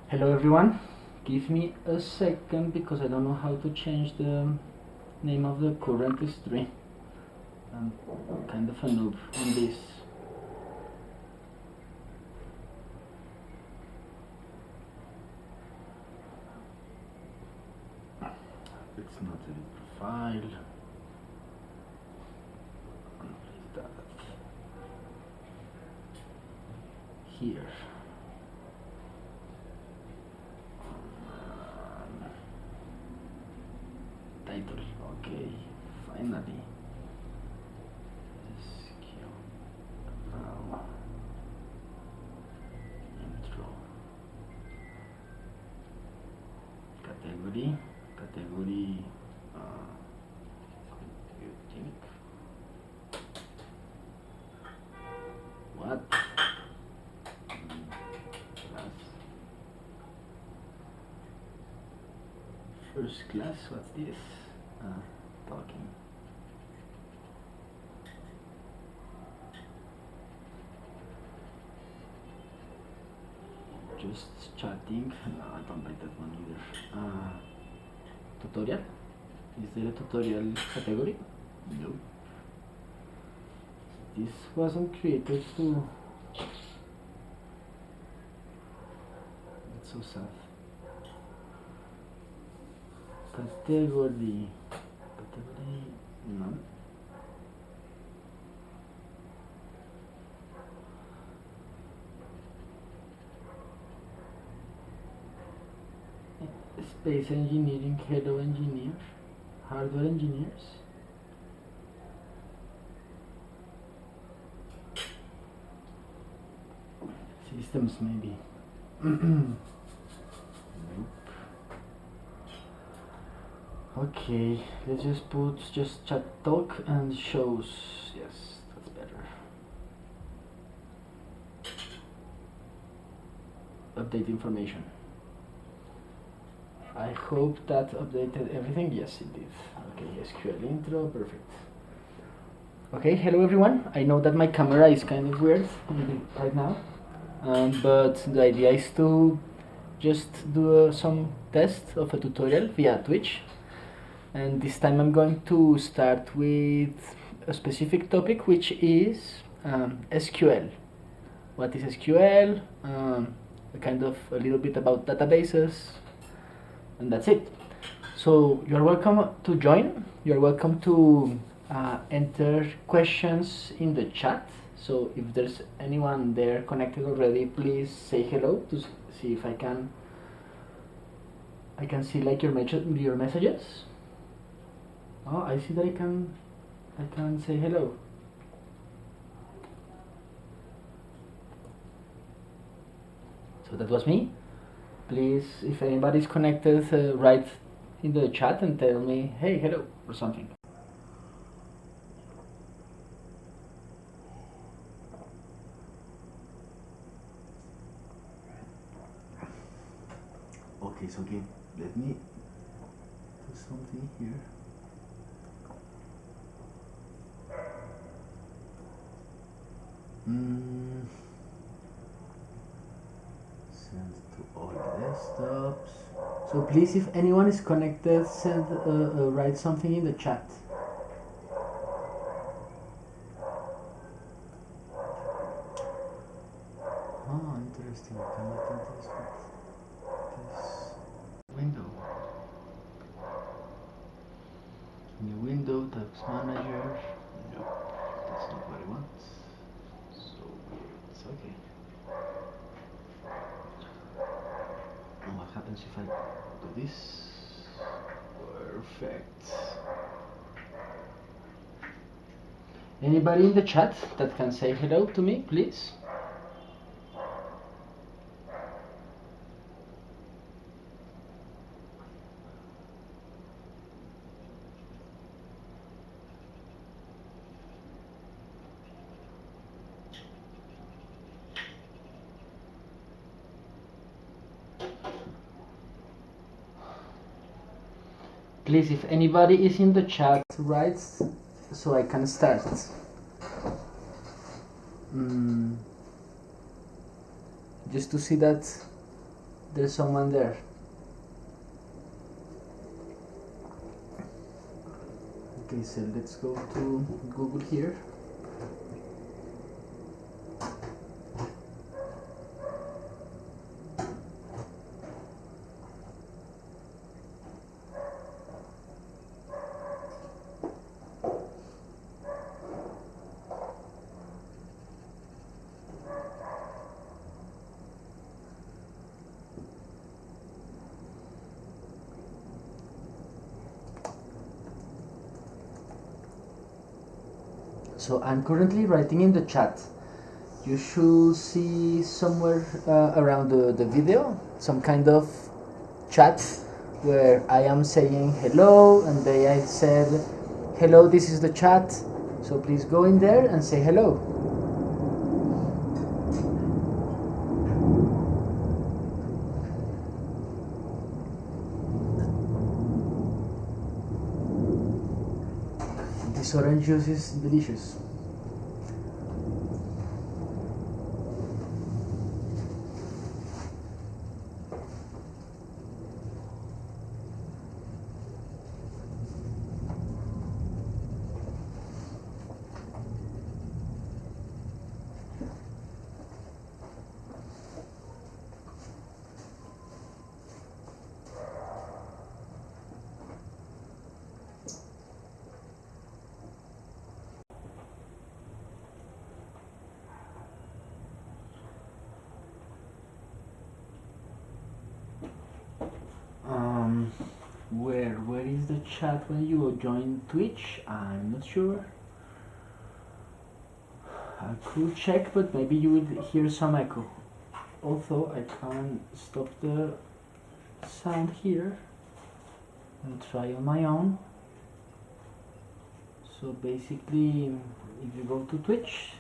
Hello everyone, give me a second because I don't know how to change the name of the current string. I'm kind of a noob on this. It's not a file. Unplace that here. Title, okay, finally. SQL. Now, intro. Category. Computing. What? Class. First class, what's this? Talking. Just chatting. No, I don't like that one either. Tutorial. Is there a tutorial category? No. This wasn't created to. That's so sad. Category. No. Space engineering, hello engineer, hardware engineers. Systems maybe. Nope. Okay, let's just put chat talk and shows. Yes, that's better. Update information. I hope that updated everything. Yes, it did. Okay, SQL intro, perfect. Okay, hello everyone. I know that my camera is kind of weird right now, but the idea is to just do some test of a tutorial via Twitch. And this time I'm going to start with a specific topic, which is SQL. What is SQL? A little bit about databases, and that's it. So you're welcome to join. You're welcome to enter questions in the chat. So if there's anyone there connected already, please say hello to see if I can see like your messages. Oh, I see that I can say hello. So that was me. Please, if anybody's connected, write in the chat and tell me, hey, hello, or something. Okay, so again, let me do something here. Send to all desktops. So please, if anyone is connected, write something in the chat. Oh, interesting. I cannot enter this window. New window, task manager. Nope, that's not what I want. So weird. It's okay. And what happens if I do this? Perfect. Anybody in the chat that can say hello to me, please? Please, if anybody is in the chat, write so I can start. just to see that there's someone there. Okay, so let's go to Google here. So I'm currently writing in the chat. You should see somewhere around the video some kind of chat where I am saying hello, and then I said hello, this is the chat, so please go in there and say hello. This orange juice is delicious. Where is the chat when you join Twitch? I'm not sure. I could check, but maybe you will hear some echo. Also, I can stop the sound here and try on my own. So basically, if you go to Twitch,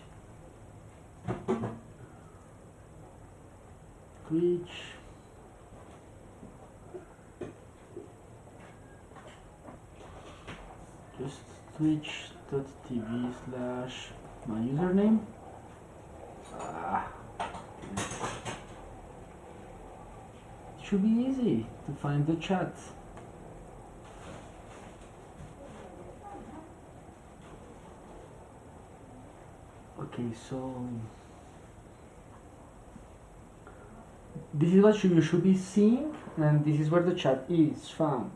just twitch.tv/my username. It should be easy to find the chat. Okay, so this is what you should be seeing, and this is where the chat is found.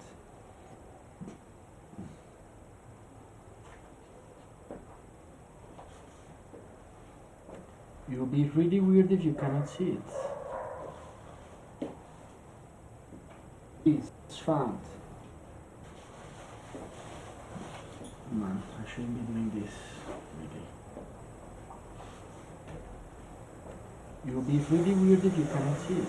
It will be really weird if you cannot see it. It's found. Man, I shouldn't be doing this. Really. It will be really weird if you cannot see it.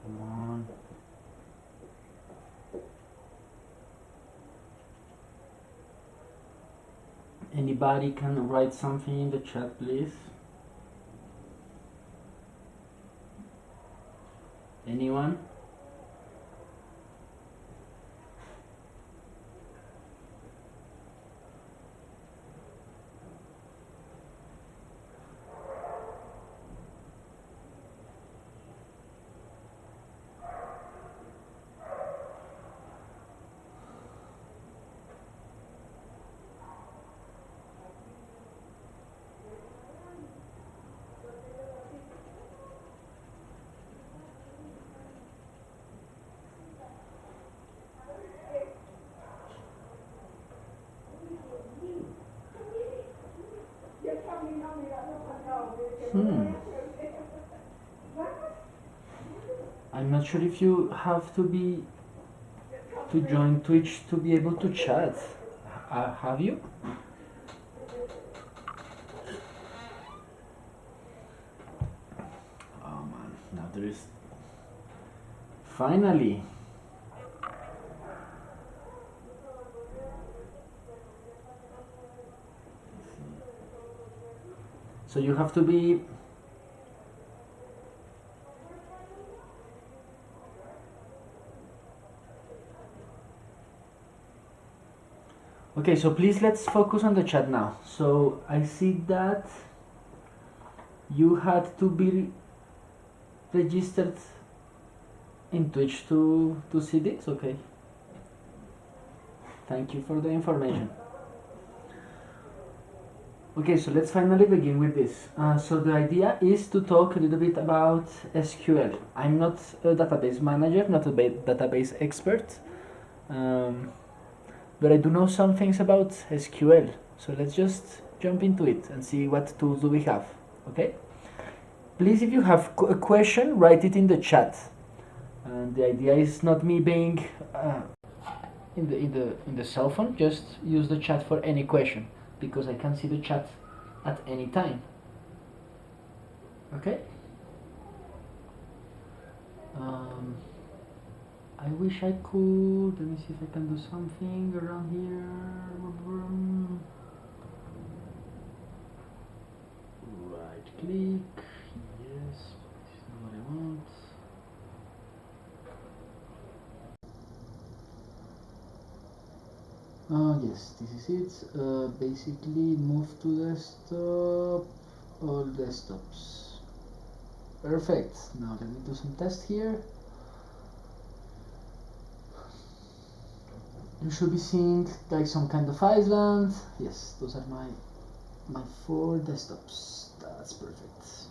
Come on. Anybody can write something in the chat, please? Anyone? I'm not sure if you have to join Twitch to be able to chat. Have you? Oh man, now there is finally. So you have to be okay, so please let's focus on the chat now. So I see that you had to be registered in Twitch to see this, okay. Thank you for the information. Okay, so let's finally begin with this. So the idea is to talk a little bit about SQL. I'm not a database manager, not a database expert, but I do know some things about SQL. So let's just jump into it and see what tools do we have, okay? Please, if you have a question, write it in the chat. And the idea is not me being in the cell phone. Just use the chat for any question, because I can see the chat at any time. Okay? I wish I could. Let me see if I can do something around here. Right click. Yes, this is not what I want. Yes, this is it. Basically move to desktop, all desktops. Perfect. Now let me do some tests here. You should be seeing like some kind of island. Yes, those are my 4 desktops. That's perfect.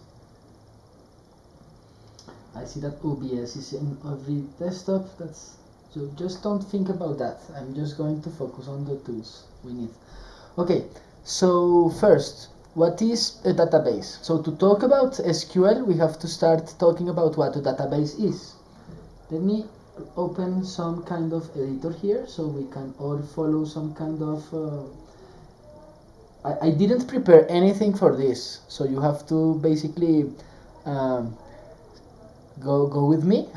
I see that OBS is in every desktop. So just don't think about that. I'm just going to focus on the tools we need. Okay, so first, what is a database? So to talk about SQL, we have to start talking about what a database is. Let me open some kind of editor here so we can all follow some kind of... I didn't prepare anything for this, so you have to basically go with me.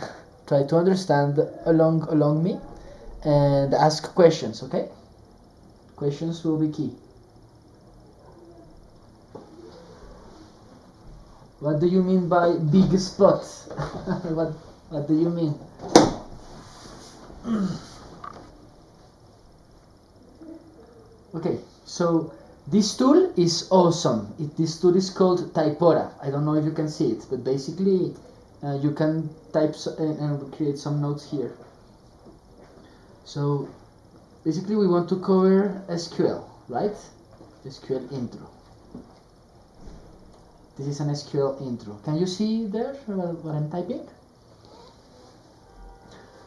Try to understand along me and ask questions, okay? Questions will be key. What do you mean by big spot? what do you mean? Okay, so this tool is awesome. This tool is called Typora. I don't know if you can see it, but basically you can type and create some notes here. So basically we want to cover SQL, right? SQL intro. This is an SQL intro. Can you see there what I'm typing?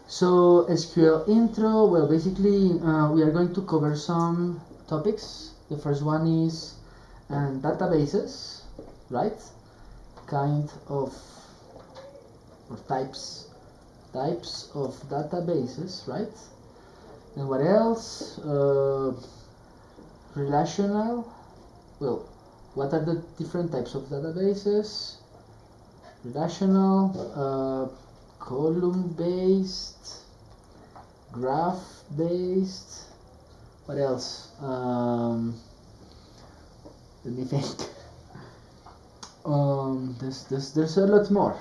So SQL intro, well basically we are going to cover some topics. The first one is databases, right? Kind of, or types of databases, right? And what else? Relational. Well, what are the different types of databases? Relational, column-based, graph-based. What else? Let me think. There's a lot more.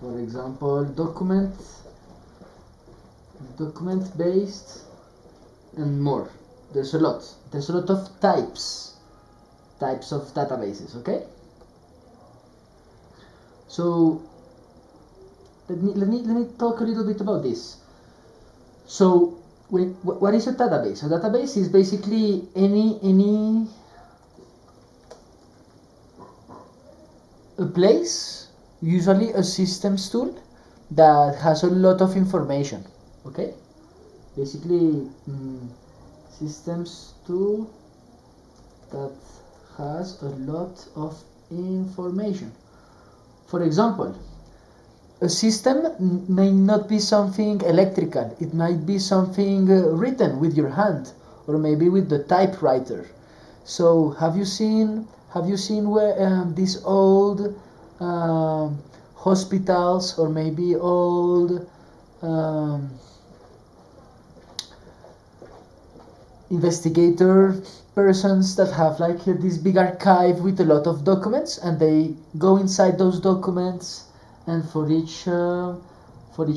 For example, document-based, and more. There's a lot of types of databases. Okay. So let me talk a little bit about this. So what is a database? A database is basically a place, usually a systems tool that has a lot of information. Okay, basically systems tool that has a lot of information. For example, a system may not be something electrical. It might be something written with your hand, or maybe with the typewriter. So have you seen where these old hospitals, or maybe old investigator persons that have like this big archive with a lot of documents, and they go inside those documents, and for each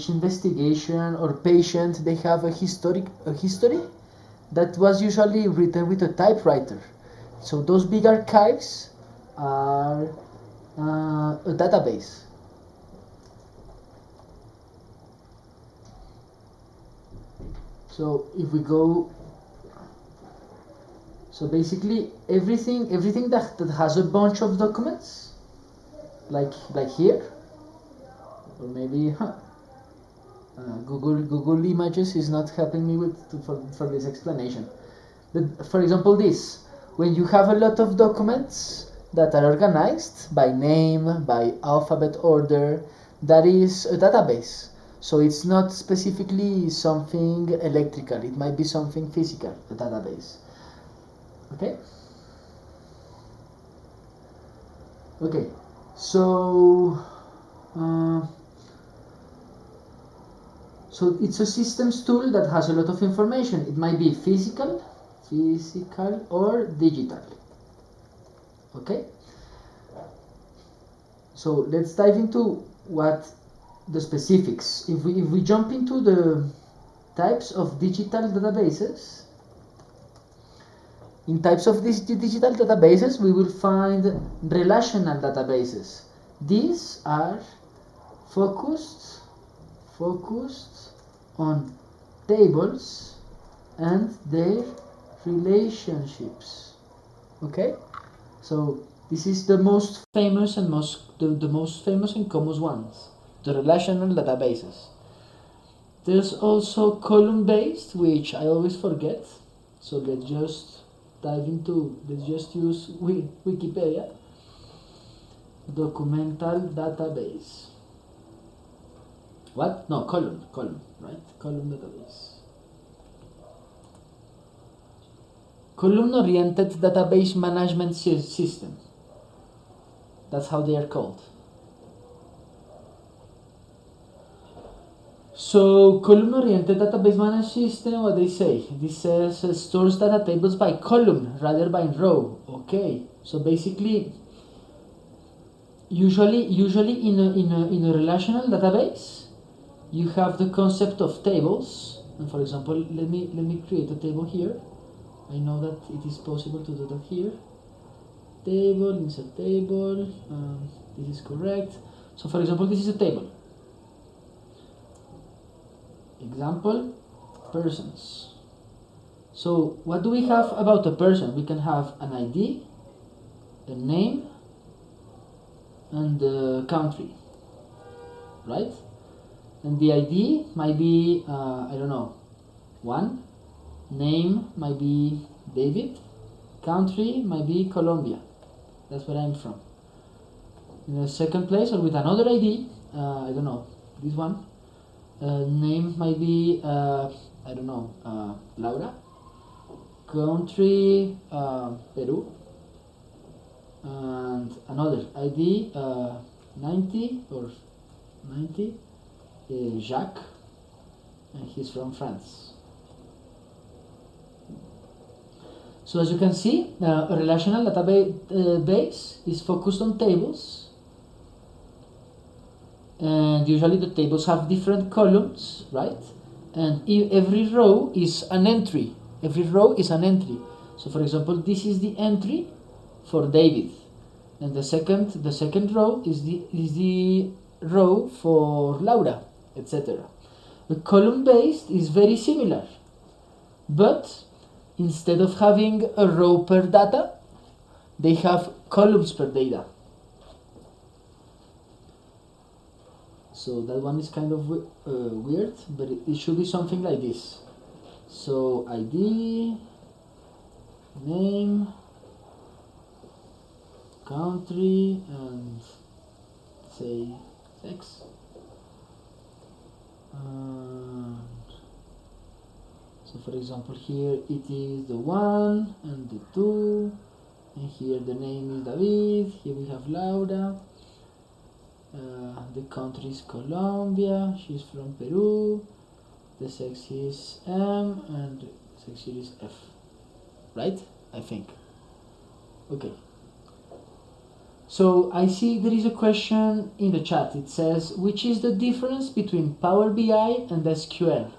investigation or patient they have a history that was usually written with a typewriter. So those big archives are a database. So if we go, so basically everything that has a bunch of documents, like here, or maybe Google Images is not helping me for this explanation. But for example, this, when you have a lot of documents that are organized by name, by alphabet order, that is a database. So it's not specifically something electrical, it might be something physical, a database. Okay? Okay, so so it's a systems tool that has a lot of information. It might be physical or digital. Okay? So let's dive into what the specifics. If we jump into the types of digital databases, in types of these digital databases we will find relational databases. These are focused on tables and their relationships. Okay, so this is the most famous and the most famous and common ones, the relational databases. There's also column based, which I always forget, so let's just use Wikipedia. Documental database. What? No, column, right? Column database. Column-oriented database management system. That's how they are called. So, column-oriented database management system, what they say? This says stores data tables by column rather by row. Okay, so basically, usually in a relational database, you have the concept of tables. And for example, let me create a table here. I know that it is possible to do that here. Table, insert table, this is correct. So for example, this is a table. Example, persons. So what do we have about a person? We can have an ID, a name, and the country, right? And the ID might be, I don't know, 1. Name might be David. Country might be Colombia. That's where I'm from. In the second place, or with another ID, I don't know, this one. Name might be, I don't know, Laura. Country, Peru. And another ID, 90 or 90, Jacques, and he's from France. So as you can see, a relational database is focused on tables, and usually the tables have different columns, right? And every row is an entry. Every row is an entry. So for example, this is the entry for David, and the second row is the row for Laura, etc. The column based is very similar, but instead of having a row per data, they have columns per data. So that one is kind of weird, but it should be something like this. So ID, name, country, and say sex. So for example, here it is the 1 and the 2, and here the name is David, here we have Laura, the country is Colombia, she's from Peru, the sex is M, and the sex here is F, right? I think. Okay. So I see there is a question in the chat. It says, which is the difference between Power BI and SQL?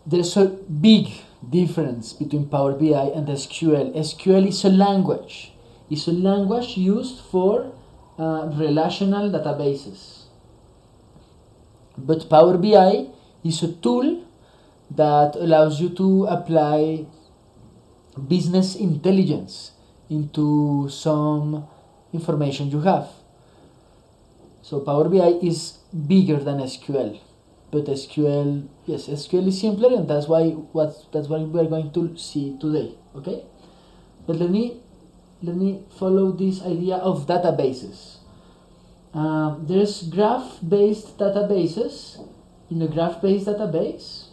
There's a big difference between Power BI and SQL. SQL is a language. It's a language used for relational databases. But Power BI is a tool that allows you to apply business intelligence into some information you have. So Power BI is bigger than SQL, but SQL, yes, SQL is simpler, and that's what we are going to see today. Okay, but let me follow this idea of databases. There's graph-based databases. In a graph-based database,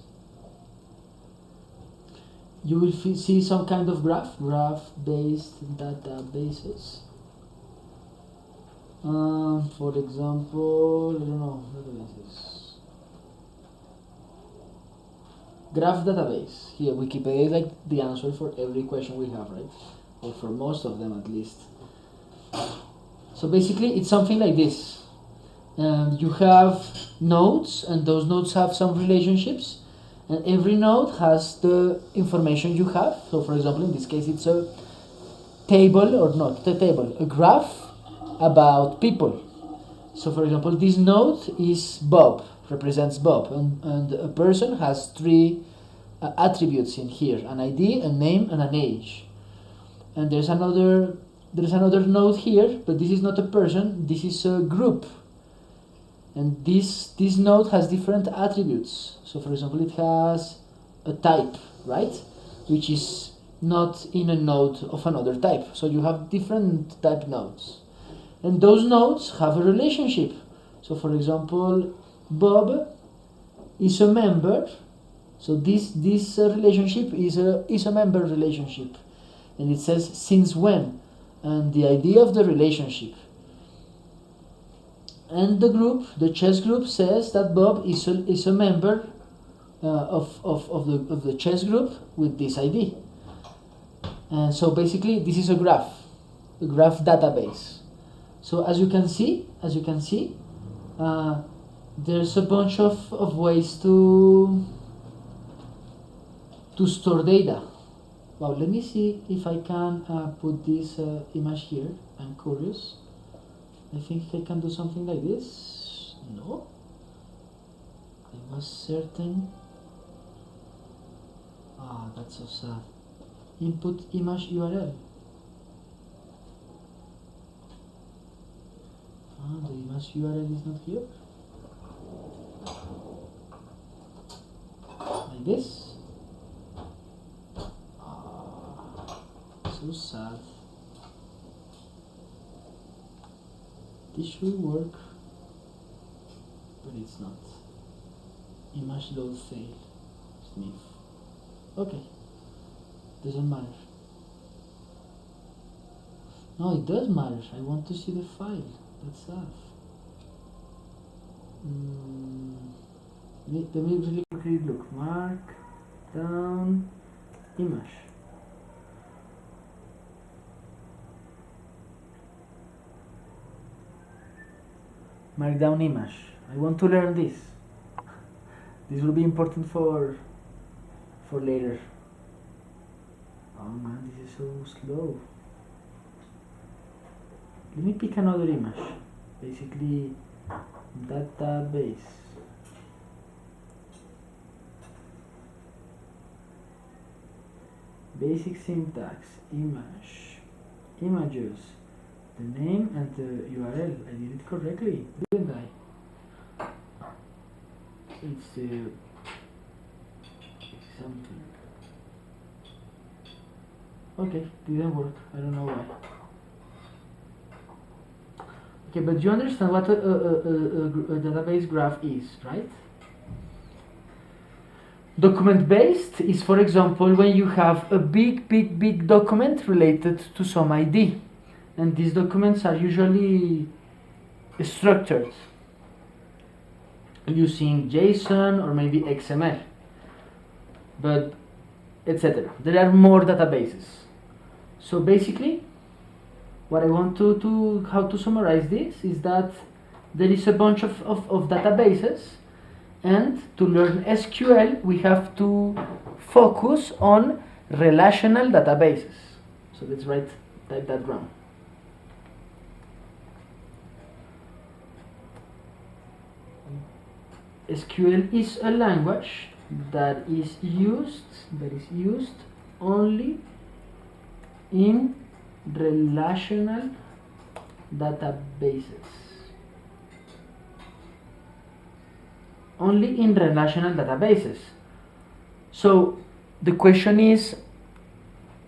you will see some kind of graph-based databases. For example, I don't know, databases. Graph database. Here, Wikipedia is like the answer for every question we have, right? Or for most of them at least. So basically, it's something like this. You have nodes, and those nodes have some relationships. And every node has the information you have. So for example, in this case, it's a table, or not a table, a graph about people. So for example, this node is Bob, represents Bob, and a person has 3 attributes in here: an ID, a name, and an age. And there's another node here, but this is not a person, this is a group. And this node has different attributes. So for example, it has a type, right? Which is not in a node of another type. So you have different type nodes. And those nodes have a relationship. So for example, Bob is a member. So this relationship is a member relationship. And it says since when, and the idea of the relationship. And the group, the chess group, says that Bob is a member of the chess group with this ID. And so basically, this is a graph database. So as you can see, there's a bunch of ways to store data. Wow, let me see if I can put this image here. I'm curious. I think I can do something like this. No, I was certain. That's so sad. Input image URL. The image URL is not here. Like this. So sad. This should work, but it's not. Image load failed. Smith. Okay. Doesn't matter. No, it does matter. I want to see the file. That's sad. Let me really quickly look. Mark down image. Markdown image. I want to learn this. This will be important for later. Oh man, this is so slow. Let me pick another image. Basically, database. Basic syntax, image, images, the name and the URL. I did it correctly, didn't I? It's something. Okay, didn't work. I don't know why. Okay, but you understand what a database graph is, right? Document based is, for example, when you have a big document related to some ID, and these documents are usually structured using JSON or maybe XML, but etc. There are more databases. So basically, what I want how to summarize this is that there is a bunch of databases, and to learn SQL we have to focus on relational databases. So let's type that down. SQL is a language that is used only in relational databases. Only in relational databases. So the question is,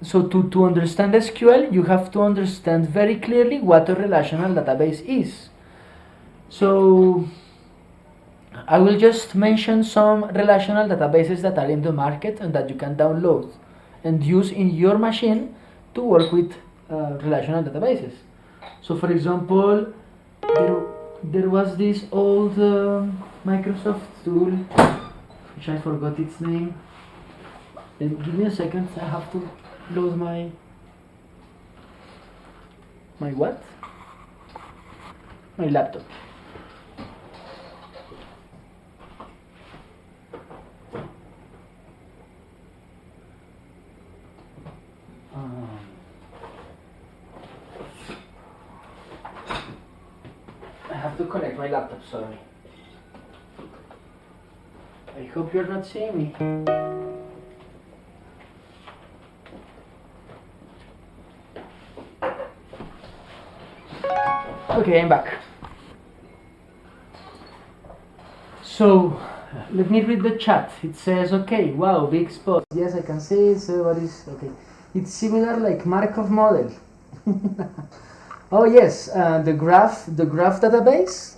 so to understand SQL, you have to understand very clearly what a relational database is. So I will just mention some relational databases that are in the market and that you can download and use in your machine to work with relational databases. So for example, there was this old Microsoft tool, which I forgot its name. And give me a second, I have to load my what? My laptop. I have to connect my laptop, sorry. I hope you're not seeing me. Okay, I'm back. So, let me read the chat. It says, okay, wow, big spot. Yes, I can see it, so what is, okay. It's similar like Markov model. Oh yes, the graph database.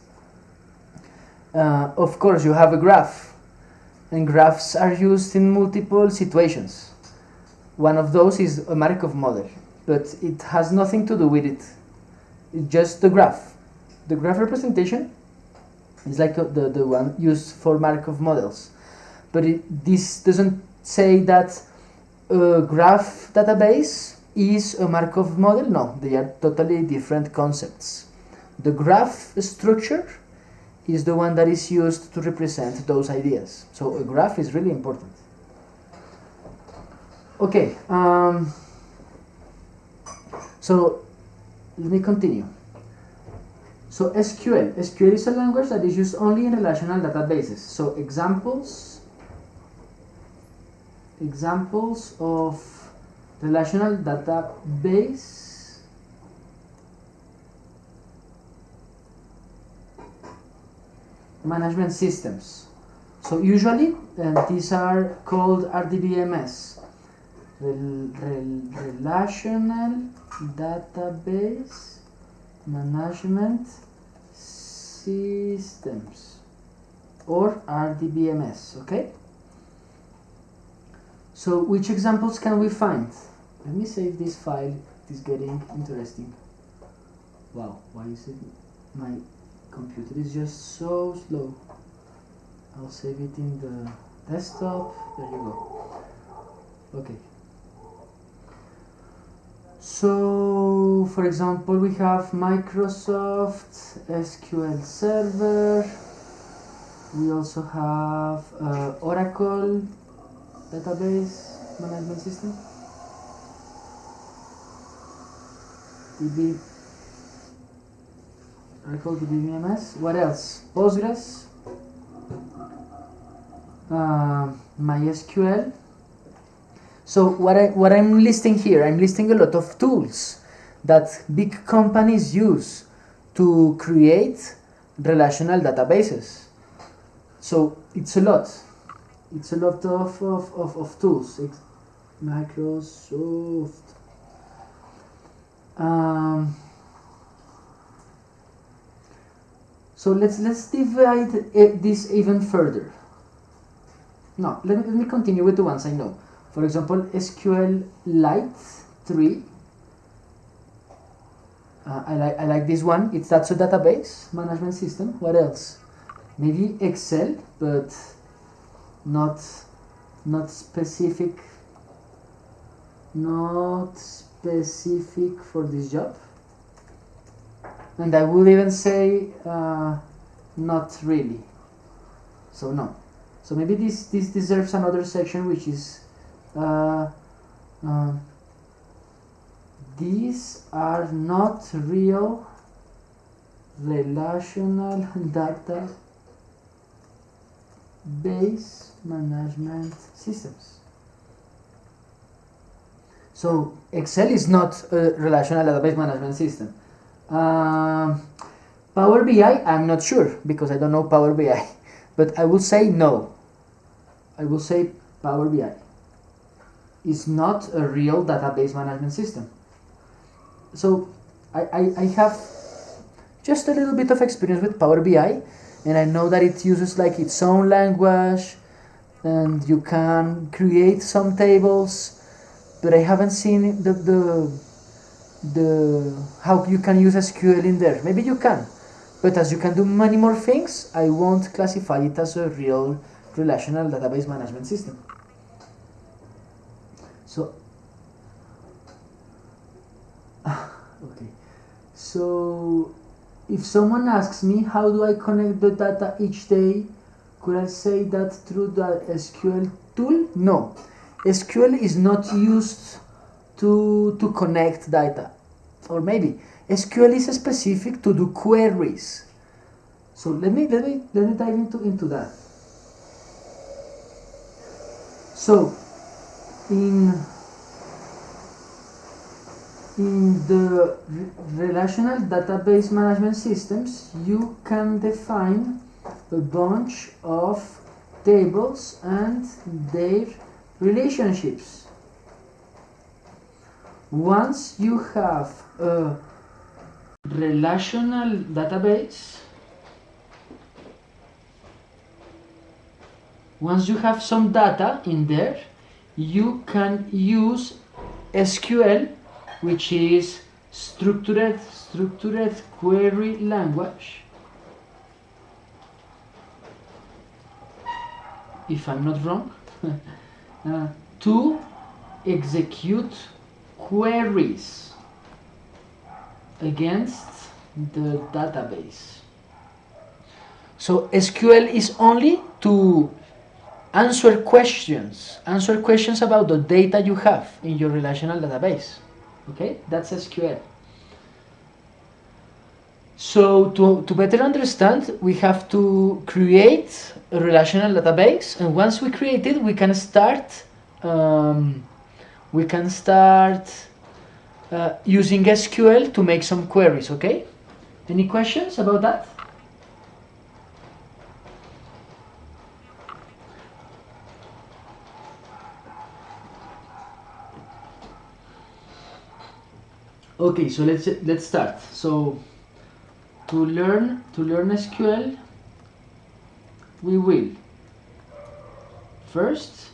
Of course, you have a graph, and graphs are used in multiple situations. One of those is a Markov model, but it has nothing to do with it. It's just the graph. The graph representation is like the one used for Markov models, but this doesn't say that a graph database is a Markov model. No, they are totally different concepts. The graph structure is the one that is used to represent those ideas. So a graph is really important. Okay, so let me continue. So SQL is a language that is used only in relational databases. So examples of relational database management systems. So usually these are called RDBMS, Relational Database Management Systems, or RDBMS, okay? So which examples can we find? Let me save this file, it is getting interesting. Wow, why is it? My computer is just so slow. I'll save it in the desktop, there you go. Okay. So, for example, we have Microsoft SQL Server. We also have Oracle Database Management System. Oracle DBMS. What else? Postgres. MySQL. So what I'm listing here, I'm listing a lot of tools that big companies use to create relational databases. So it's a lot. It's a lot of tools. Microsoft. So let's divide this even further. No, let me continue with the ones I know. For example, SQL Lite 3. I like this one. That's a database management system. What else? Maybe Excel, but not specific. Not specific for this job. And I would even say not really. So no. So maybe this deserves another section, which is these are not real relational data base management systems. So Excel is not a relational database management system. Power BI, I'm not sure because I don't know Power BI, but I will say no. I will say Power BI is not a real database management system. So I have just a little bit of experience with Power BI, and I know that it uses like its own language, and you can create some tables, but I haven't seen the how you can use SQL in there. Maybe you can, but as you can do many more things, I won't classify it as a real relational database management system. So okay, so if someone asks me how do I connect the data each day, could I say that through the SQL tool? No, SQL is not used to connect data. Or maybe SQL is specific to do queries. So let me dive into that. So in the relational database management systems, you can define a bunch of tables and their relationships. Once you have a relational database, once you have some data in there, you can use SQL, which is structured query language, if I'm not wrong, to execute queries against the database. So SQL is only to answer questions about the data you have in your relational database. Okay, that's SQL. So to better understand, we have to create a relational database, and once we create it, we can start using SQL to make some queries. Okay, any questions about that? Okay, so let's start. So to learn SQL, we will first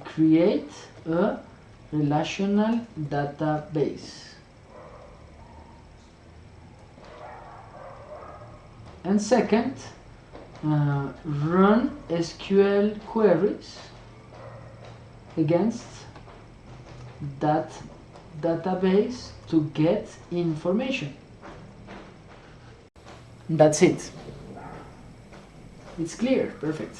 create a relational database, and second, run SQL queries against that database to get information. That's it. It's clear. Perfect.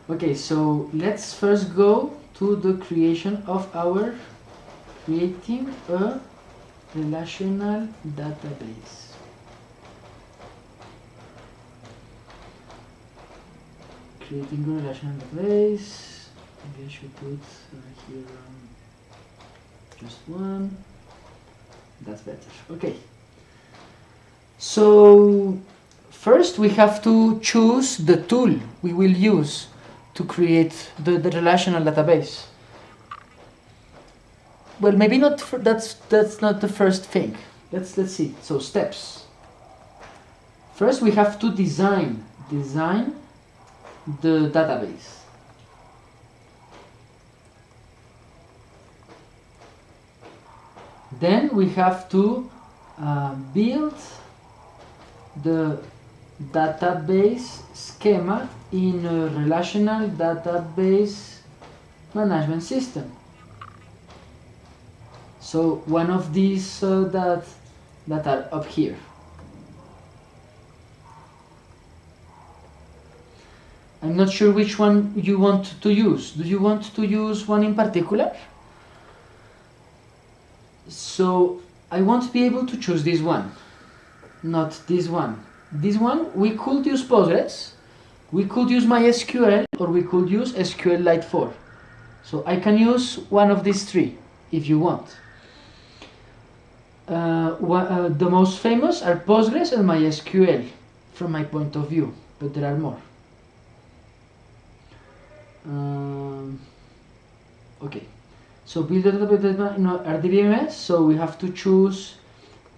Okay, so let's first go to the creation of creating a relational database. Creating a relational database. Maybe I should put here just one. That's better. Okay. So first we have to choose the tool we will use to create the relational database. Well, maybe not. That's not the first thing. Let's see. So steps. First we have to design the database. Then we have to build the database schema in a relational database management system. So one of these that are up here. I'm not sure which one you want to use. Do you want to use one in particular? So I won't be able to choose this one, not this one. This one, we could use Postgres, we could use MySQL, or we could use SQLite 4. So I can use one of these three if you want. The most famous are Postgres and MySQL from my point of view, but there are more. Okay, so build a database in RDBMS, so we have to choose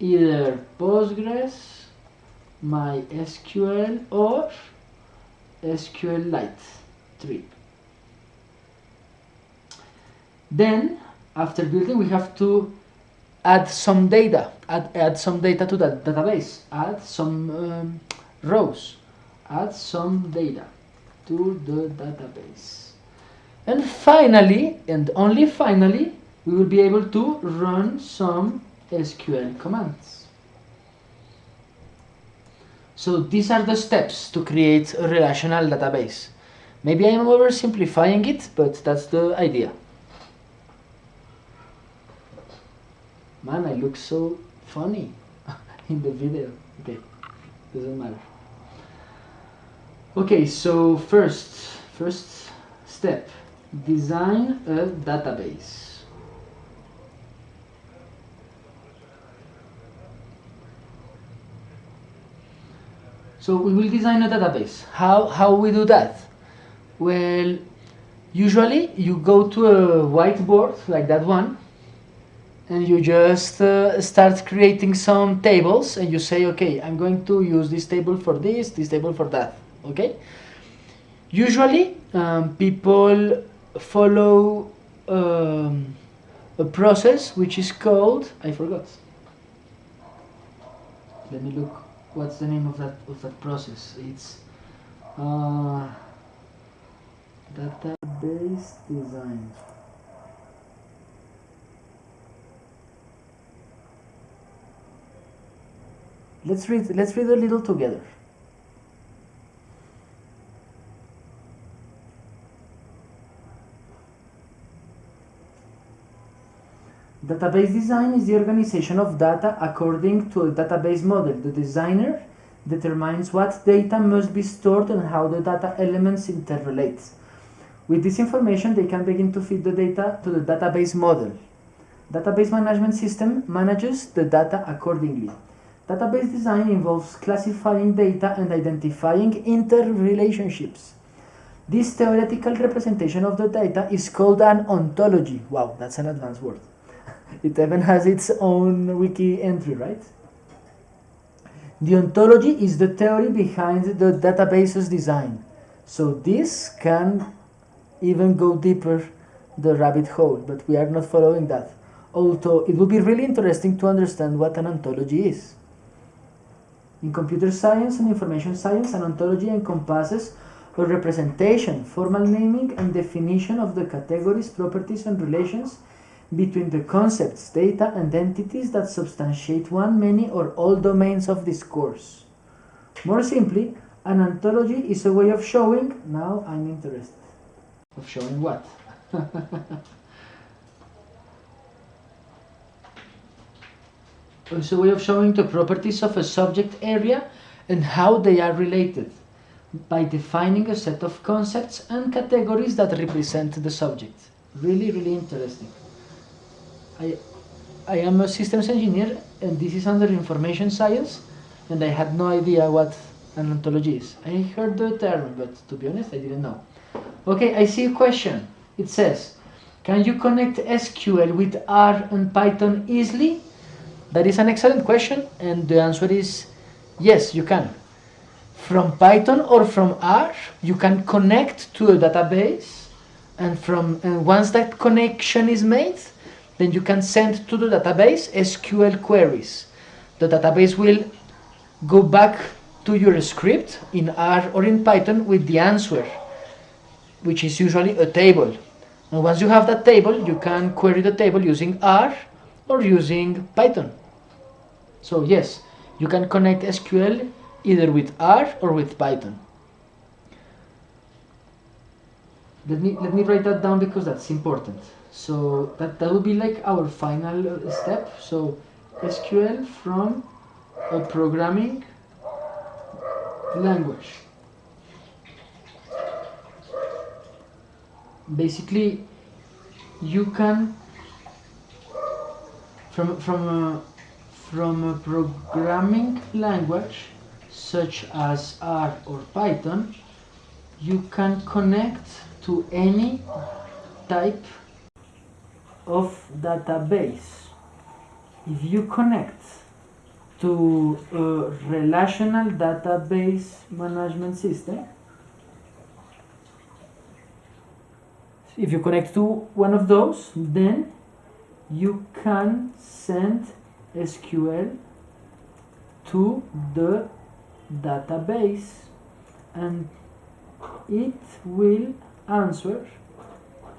either Postgres, MySQL, or SQLite 3. Then, after building, we have to add some data, add some data to that database, add some rows, add some data to the database. And finally, and only finally, we will be able to run some SQL commands. So these are the steps to create a relational database. Maybe I am oversimplifying it, but that's the idea. Man, I look so funny in the video. Okay, doesn't matter. Okay, so first step, design a database. So we will design a database. How we do that? Well, usually you go to a whiteboard like that one, and you just start creating some tables, and you say, okay, I'm going to use this table for this table for that. Okay. Usually people follow a process which is called, I forgot. Let me look. What's the name of that process? It's database design. Let's read a little together. Database design is the organization of data according to a database model. The designer determines what data must be stored and how the data elements interrelate. With this information, they can begin to feed the data to the database model. Database management system manages the data accordingly. Database design involves classifying data and identifying interrelationships. This theoretical representation of the data is called an ontology. Wow, that's an advanced word. It even has its own wiki entry, right? The ontology is the theory behind the database's design. So this can even go deeper the rabbit hole, but we are not following that. Although it would be really interesting to understand what an ontology is. In computer science and information science, an ontology encompasses a representation, formal naming and definition of the categories, properties and relations between the concepts, data and entities that substantiate one, many or all domains of discourse. More simply, an ontology is a way of showing, now I'm interested. Of showing what? It's a way of showing the properties of a subject area and how they are related by defining a set of concepts and categories that represent the subject. Really, really interesting. I am a systems engineer and this is under information science, and I had no idea what an ontology is. I heard the term, but to be honest, I didn't know. Okay, I see a question. It says, can you connect SQL with R and Python easily? That is an excellent question, and the answer is yes, you can. from Python or from R, you can connect to a database, and once that connection is made, then you can send to the database SQL queries. The database will go back to your script in R or in Python with the answer, which is usually a table. And once you have that table, you can query the table using R or using Python. So yes, you can connect SQL either with R or with Python. Let me write that down because that's important. So that will be like our final step. So SQL from a programming language. Basically, you can from a programming language such as R or Python, you can connect to any type of database. If you connect to a relational database management system, if you connect to one of those, then you can send SQL to the database and it will answer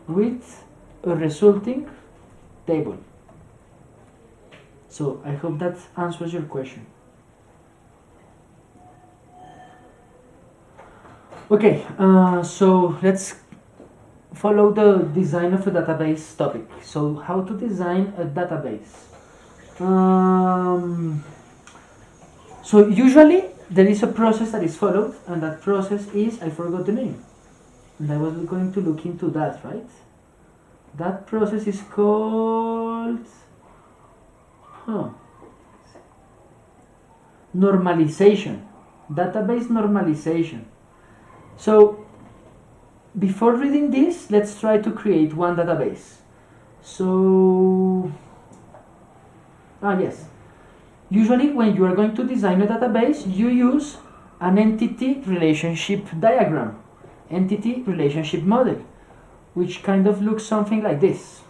with a resulting table. So I hope that answers your question. Okay, so let's follow the design of a database topic. So how to design a database? So usually there is a process that is followed, and that process is, I forgot the name, and I was going to look into that, right? That process is called normalization, database normalization. So before reading this, let's try to create one database. So yes, usually when you are going to design a database, you use an entity relationship diagram, entity relationship model, which kind of looks something like this.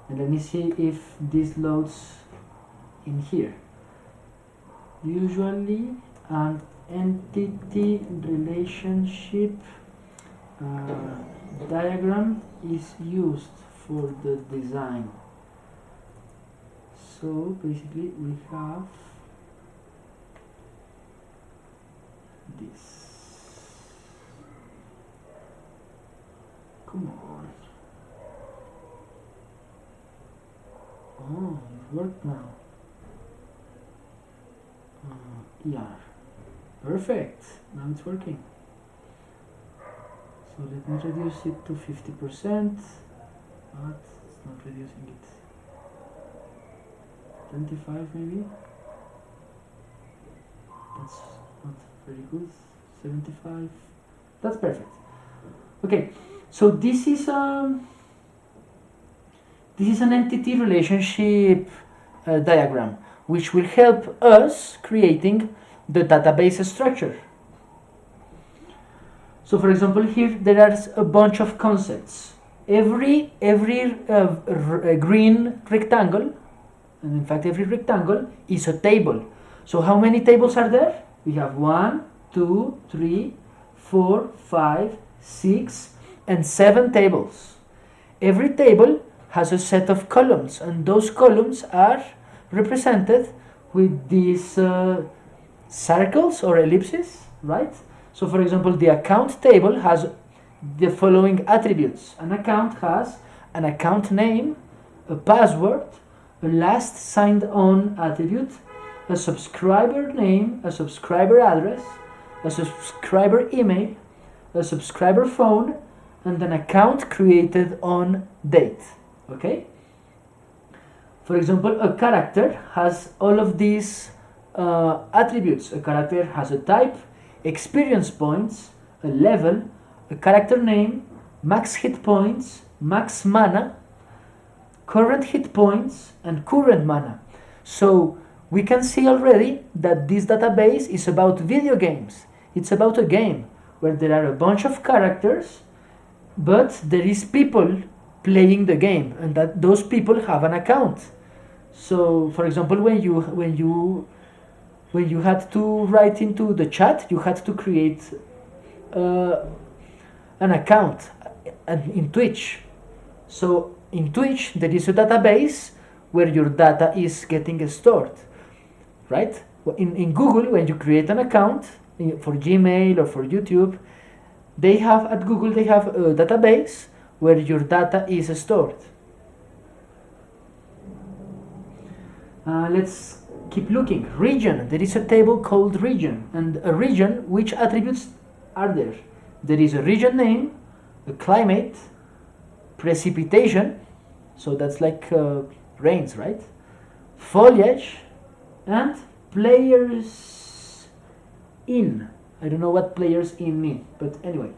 And let me see if this loads in here. Usually an entity relationship diagram is used for the design. So basically we have this. Come on. Oh, it worked now. ER. Perfect. Now it's working. So let me reduce it to 50%, but it's not reducing it. 25 maybe. That's not very good. 75. That's perfect. Okay. So this is an entity relationship diagram, which will help us creating the database structure. So for example, here there are a bunch of concepts. Every green rectangle, and in fact every rectangle is a table. So how many tables are there? We have 1, 2, 3, 4, 5, 6, and 7 tables. Every table has a set of columns, and those columns are represented with these circles or ellipses, right? So for example, the account table has the following attributes. An account has an account name, a password, a last signed on attribute, a subscriber name, a subscriber address, a subscriber email, a subscriber phone, and an account created on date. Okay? For example, a character has all of these attributes. A character has a type, experience points, a level, a character name, max hit points, max mana, current hit points, and current mana. So we can see already that this database is about video games. It's about a game where there are a bunch of characters, but there is people playing the game, and that those people have an account. So, for example, when you had to write into the chat, you had to create an account in Twitch. So in Twitch there is a database where your data is getting stored, right? In Google, when you create an account for Gmail or for YouTube, they have at Google they have a database where your data is stored. Let's keep looking. Region. There is a table called region, and a region, which attributes are there? There is a region name, a climate, precipitation, so that's like rains, right? Foliage, and players in. I don't know what players in mean, but anyways.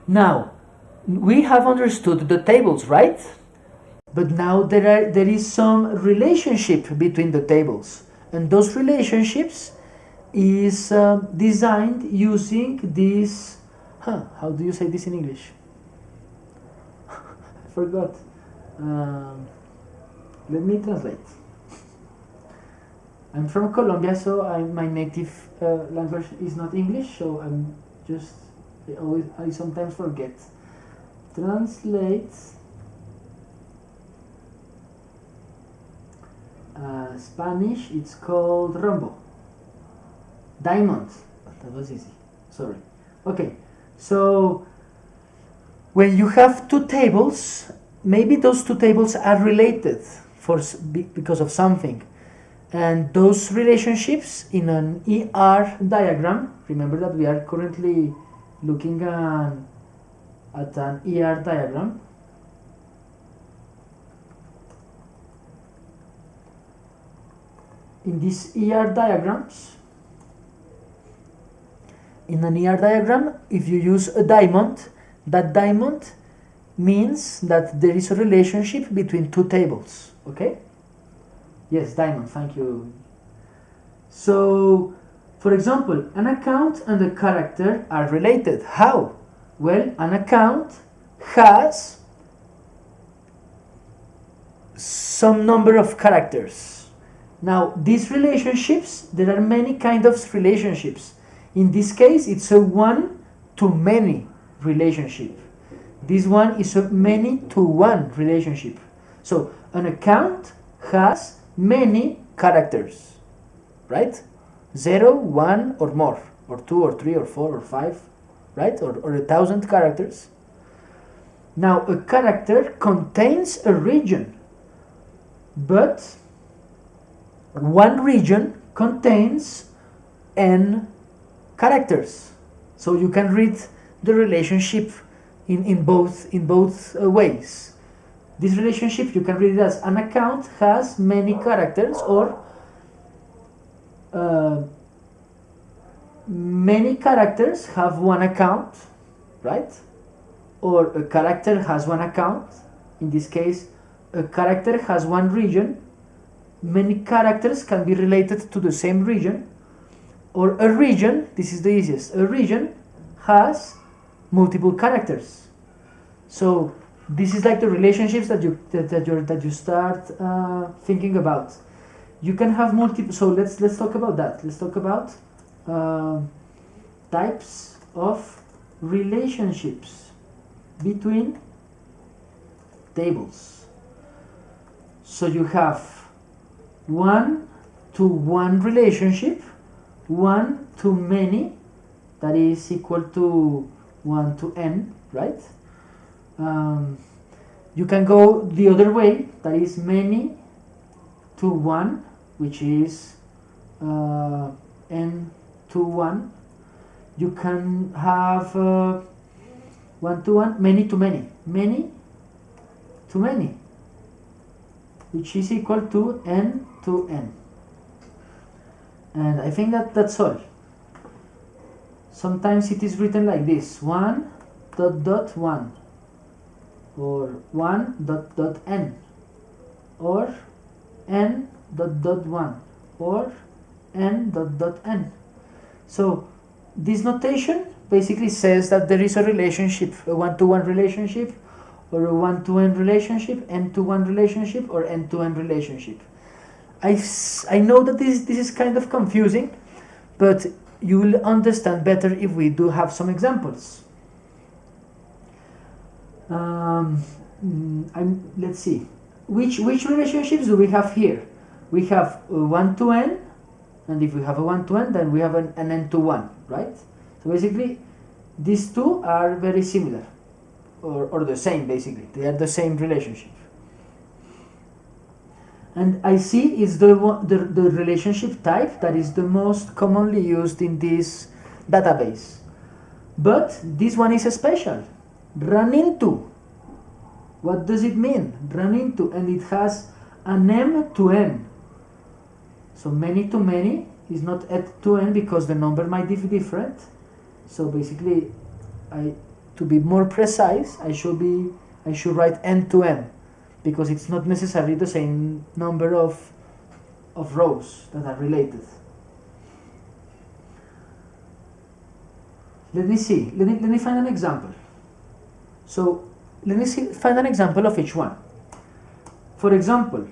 Now, we have understood the tables, right? But now there is some relationship between the tables, and those relationships is designed using this. How do you say this in English? I forgot. Let me translate. I'm from Colombia, so my native language is not English, so I sometimes forget. Translate. Spanish, it's called rombo. Diamond. That was easy. Sorry. Okay. So when you have two tables, maybe those two tables are related because of something, and those relationships in an ER diagram. Remember that we are currently looking at an ER diagram. In these ER diagrams, in an ER diagram, if you use a diamond, that diamond means that there is a relationship between two tables. Okay? Yes, diamond, thank you. So, for example, an account and a character are related. How? Well, an account has some number of characters. Now, these relationships, there are many kinds of relationships. In this case, it's a one-to-many relationship. This one is a many-to-one relationship. So, an account has many characters, right? 0, 1, or more, or 2, or 3, or 4, or 5, right? Or 1,000 characters. Now, a character contains a region, but one region contains n characters, so you can read the relationship in both ways. This relationship you can read it as an account has many characters, or many characters have one account, right? Or a character has one account. In this case, a character has one region. Many characters can be related to the same region, or a region, this is the easiest, a region has multiple characters. So this is like the relationships that you start thinking about. You can have multiple. So let's talk about that. Let's talk about types of relationships between tables. So you have one-to-one relationship, one-to-many, that is equal to 1 to n, right? You can go the other way, that is many to 1, which is n to 1. You can have 1 to 1, many to many, many to many, which is equal to n to n. And I think that's all. Sometimes it is written like this: 1 dot dot 1, or 1 dot dot n, or n dot dot 1 or n dot dot n. So this notation basically says that there is a relationship, a one-to-one relationship, or a one-to-n relationship, n-to-1 relationship, or n-to-n relationship. I know that this is kind of confusing, but you will understand better if we do have some examples. Let's see. Which relationships do we have here? We have a 1 to n, and if we have a 1 to n, then we have an n to 1, right? So basically, these two are very similar, or the same, basically. They are the same relationship. And I see is the relationship type that is the most commonly used in this database. But this one is special. Run into. What does it mean? Run into, and it has an m to n. So many to many is not at to n because the number might be different. So basically, to be more precise, I should write n to n, because it's not necessarily the same number of rows that are related. Let me see. Let me find an example. So let me find an example of each one. For example,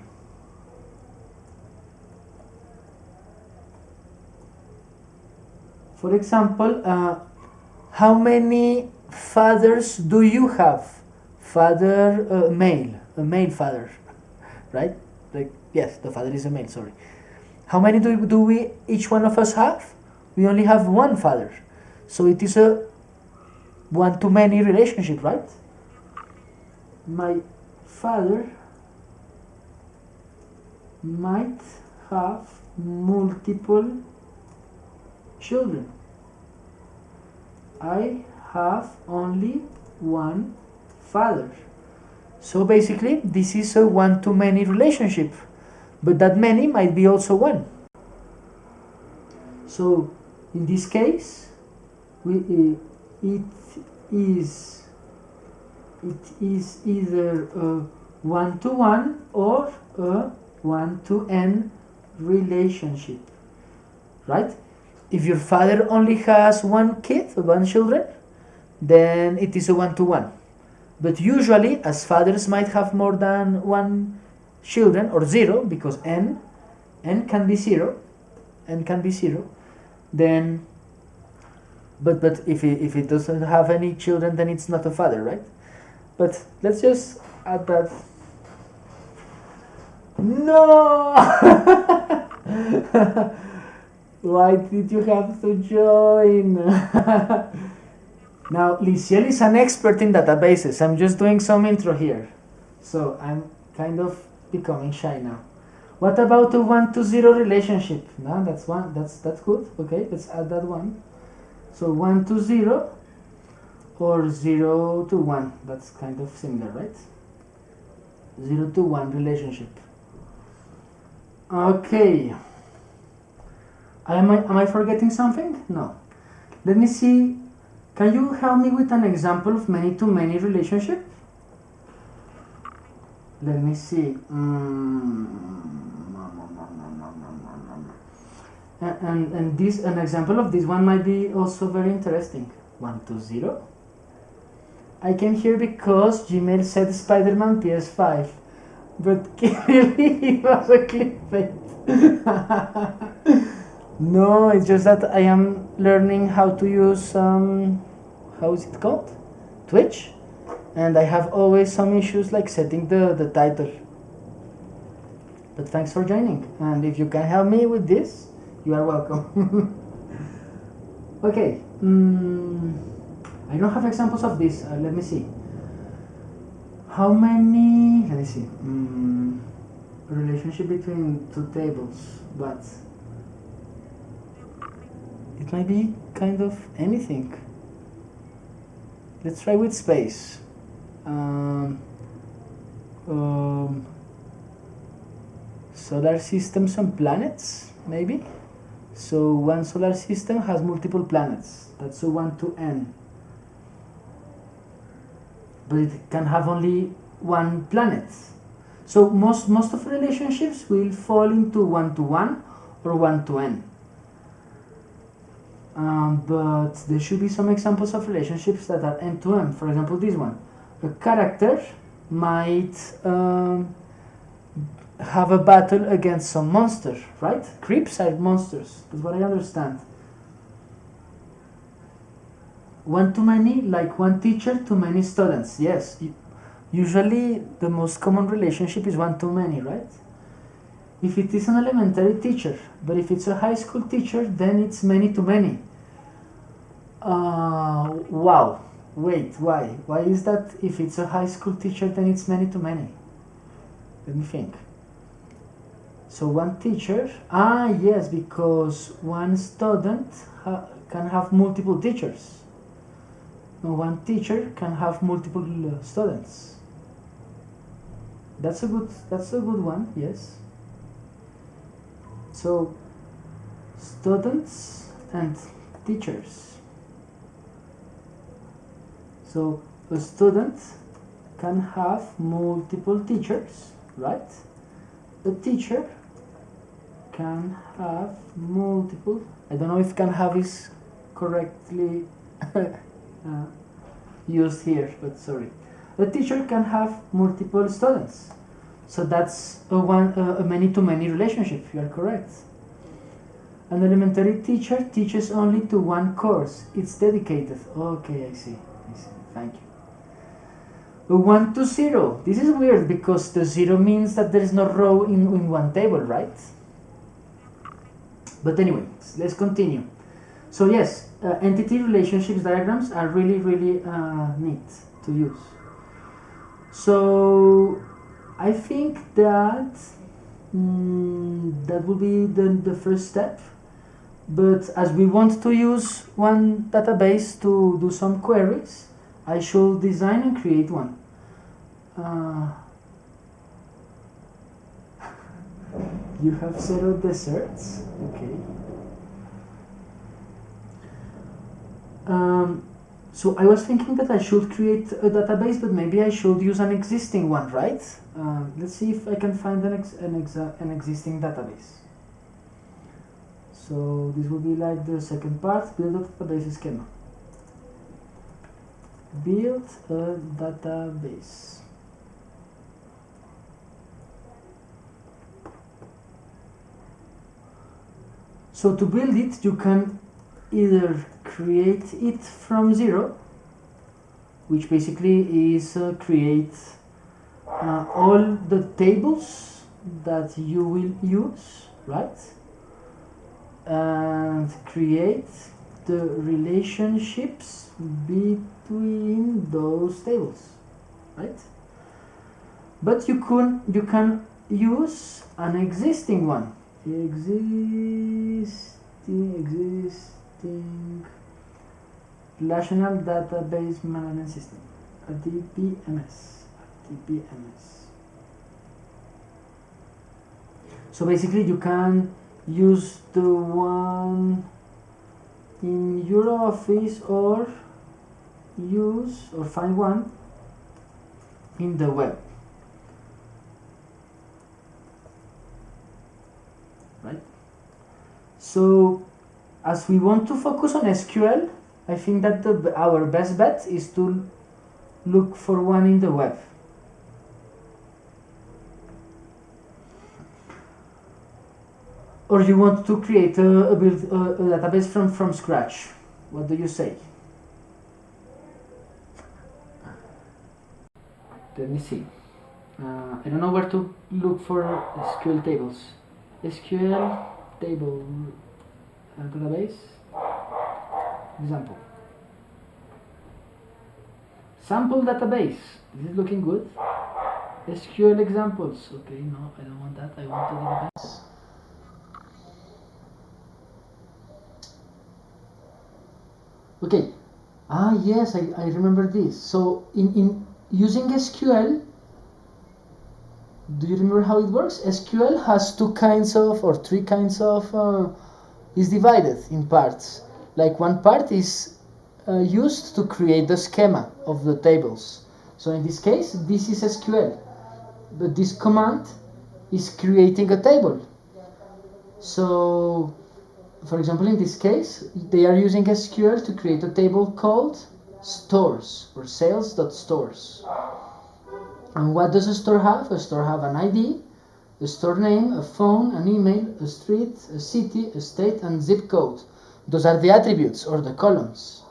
how many fathers do you have? Father, male, a male father, right? Like, yes, the father is a male, sorry. How many do we, each one of us have? We only have one father. So it is a one-to-many relationship, right? My father might have multiple children. I have only one father. So basically, this is a one-to-many relationship, but that many might be also one. So in this case, it is either a one-to-one or a one-to-n relationship, right? If your father only has one kid or one children, then it is a one-to-one. But usually, as fathers might have more than one children, or zero, because n can be zero, then, but if it doesn't have any children, then it's not a father, right? But let's just add that. No! Why did you have to join? Now, Liciel is an expert in databases. I'm just doing some intro here. So I'm kind of becoming shy now. What about a 1-to-0 relationship? No, that's good. Okay, let's add that one. So 1-to-0 or 0-to-1. That's kind of similar, right? 0-to-1 relationship. Okay. Am I forgetting something? No. Let me see. Can you help me with an example of many-to-many relationship? Let me see. And an example of this one might be also very interesting. 1-to-0. I came here because Gmail said Spider-Man PS5, but clearly it was a clickbait. No, it's just that I am learning how to use how is it called? Twitch, and I have always some issues like setting the title. But thanks for joining, and if you can help me with this, you are welcome. Okay, I don't have examples of this. Let me see. How many? Let me see. Relationship between two tables, but it might be kind of anything. Let's try with space. Solar systems and planets, maybe. So one solar system has multiple planets. That's a 1-to-n. But it can have only one planet. So most of relationships will fall into one-to-one or one-to-n. But there should be some examples of relationships that are n-to-m. For example, this one. A character might have a battle against some monster, right? Creeps are monsters, that's what I understand. One-to-many, like one teacher to many students. Yes, usually the most common relationship is one-to-many, right? If it is an elementary teacher, but if it's a high school teacher, then it's many-to-many. Wow, wait, why? Why is that if it's a high school teacher, then it's many-to-many? Let me think. So one teacher, yes, because one student can have multiple teachers. No, one teacher can have multiple students. That's a good one, yes. So students and teachers. So a student can have multiple teachers, right? A teacher can have multiple, I don't know if can have is correctly used here, but sorry. A teacher can have multiple students. So that's a many-to-many relationship, you are correct. An elementary teacher teaches only to one course. It's dedicated. Okay, I see. Thank you. A 1 to 0. This is weird because the 0 means that there is no row in one table, right? But anyway, let's continue. So yes, entity relationships diagrams are really neat to use. So I think that that will be the first step. But as we want to use one database to do some queries, I should design and create one. You have 0 deserts, okay. So I was thinking that I should create a database, but maybe I should use an existing one, right? Let's see if I can find an existing database. So this will be like the second part, build a database schema. Build a database. So to build it, you can either create it from 0, which basically is create all the tables that you will use, right? And create the relationships between those tables, right? But you can use an existing one. Existing Relational Database Management System, RDBMS. So basically you can use the one in your office or find one in the web, right? So as we want to focus on SQL, I think that our best bet is to look for one in the web. Or you want to create a database from scratch. What do you say? Let me see. I don't know where to look for SQL tables. SQL table database example. Sample database. This is looking good. SQL examples. Okay, no, I don't want that. I want the database. Okay. Yes, I remember this. So in using SQL, do you remember how it works? SQL has two kinds of, or three kinds of, is divided in parts. Like one part is used to create the schema of the tables. So in this case, this is SQL. but this command is creating a table. So, for example, in this case, they are using SQL to create a table called stores or sales.stores. And what does a store have? A store have an ID, a store name, a phone, an email, a street, a city, a state, and zip code. Those are the attributes or the columns.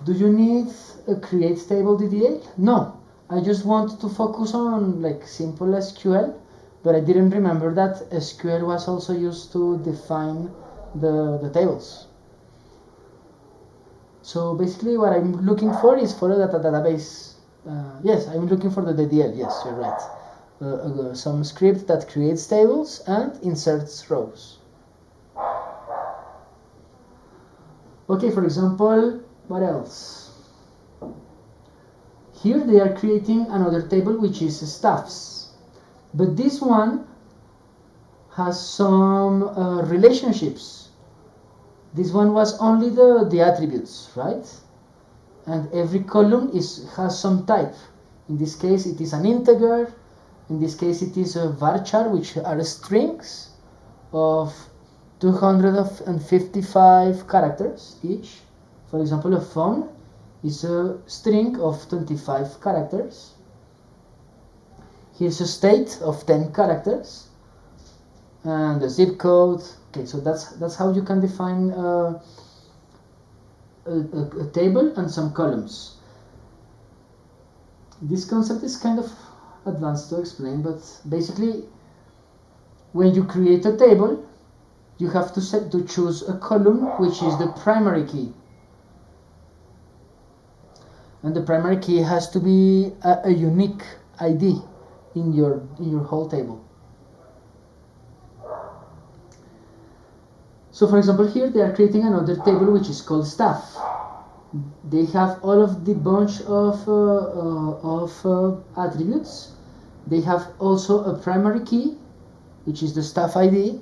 Do you need a create table DDL? No, I just want to focus on like simple SQL, but I didn't remember that SQL was also used to define the tables. So basically what I'm looking for is for a database. Yes, I'm looking for the DDL, yes, you're right. Some script that creates tables and inserts rows. Okay, for example, what else? Here they are creating another table which is staffs, but this one has some relationships. This one was only the attributes, right? And every column has some type. In this case it is an integer, in this case it is a varchar, which are strings of 255 characters each. For example, a phone is a string of 25 characters. Here's a state of 10 characters, and the zip code. Okay, so that's how you can define a table and some columns. This concept is kind of advanced to explain, but basically, when you create a table, you have to choose a column which is the primary key. And the primary key has to be a unique ID in your whole table. So for example, here they are creating another table which is called staff. They have all of the bunch of attributes. They have also a primary key, which is the staff ID.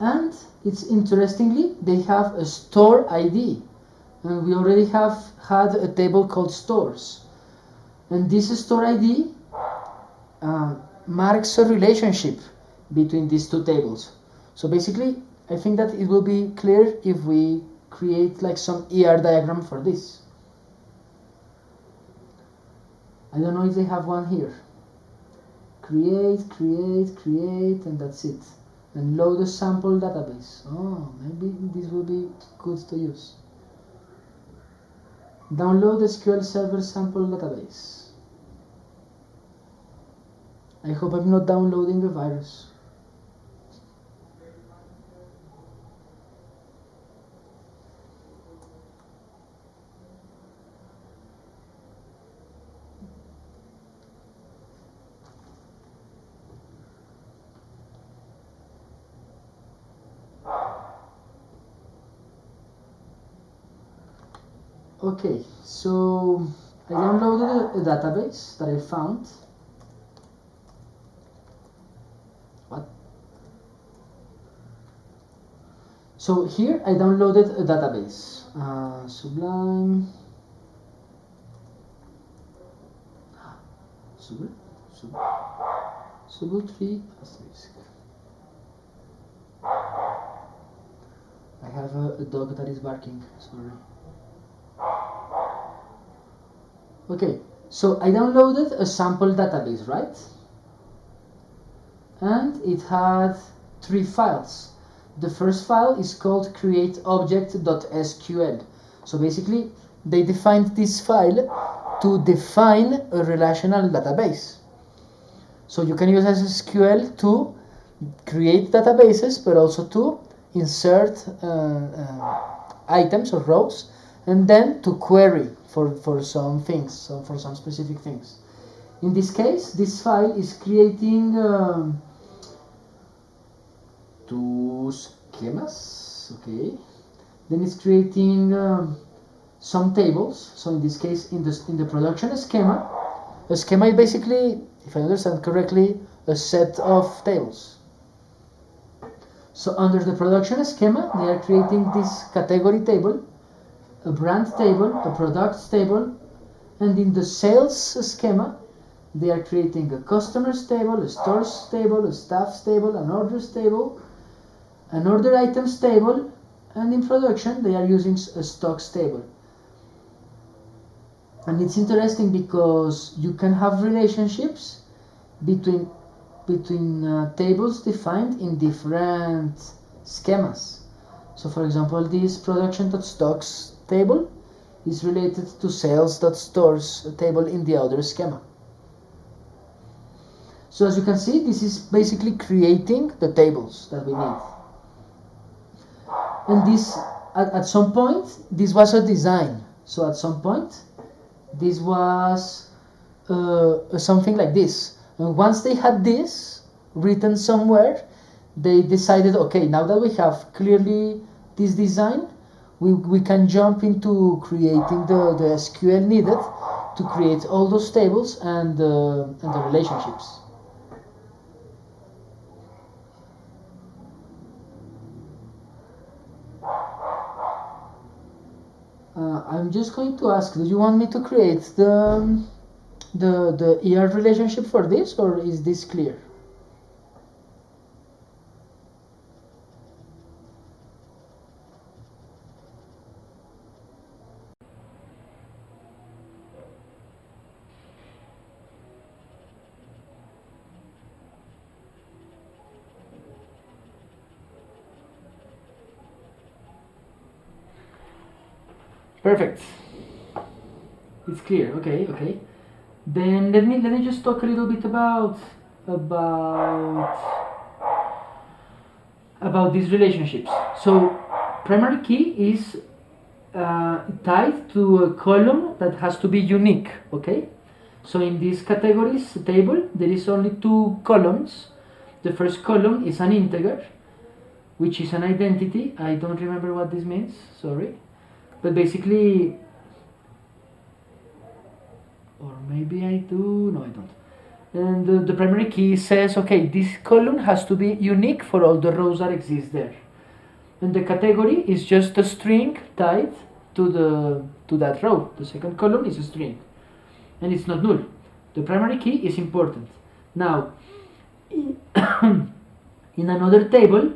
And it's interestingly, they have a store ID. And we already have had a table called stores. And this store ID marks a relationship between these two tables. So basically, I think that it will be clear if we create like some ER diagram for this. I don't know if they have one here. Create, and that's it. And load a sample database. Oh, maybe this will be good to use. Download the SQL Server sample database. I hope I'm not downloading a virus. Okay, so I downloaded a database that I found. What? So here I downloaded a database. Sublime. Sql 3 asterisk. I have a dog that is barking, sorry. Okay, so I downloaded a sample database, right? And it had 3 files. The first file is called Createobject.Sql. So basically, they defined this file to define a relational database. So you can use SQL to create databases, but also to insert items or rows, and then to query for some things, so for some specific things. In this case, this file is creating 2 schemas, okay. Then it's creating some tables. So in this case, in the production schema, a schema is basically, if I understand correctly, a set of tables. So under the production schema, they are creating this category table, a brand table, a products table, and in the sales schema, they are creating a customers table, a stores table, a staffs table, an orders table, an order items table, and in production they are using a stocks table. And it's interesting because you can have relationships between tables defined in different schemas. So for example, this production.stocks table is related to sales.stores table in the other schema. So as you can see, this is basically creating the tables that we need. And this, at some point, this was a design. So at some point, this was something like this. And once they had this written somewhere, they decided, okay, now that we have clearly this design, we can jump into creating the SQL needed to create all those tables and the relationships. I'm just going to ask, do you want me to create the ER relationship for this, or is this clear? Perfect. It's clear. Okay. Then let me just talk a little bit about these relationships. So primary key is tied to a column that has to be unique. Okay. So in this categories table, there is only two columns. The first column is an integer, which is an identity. I don't remember what this means. Sorry. But basically, or maybe I do, no I don't. And the primary key says, okay, this column has to be unique for all the rows that exist there. And the category is just a string tied to that row. The second column is a string, and it's not null. The primary key is important. Now, in another table,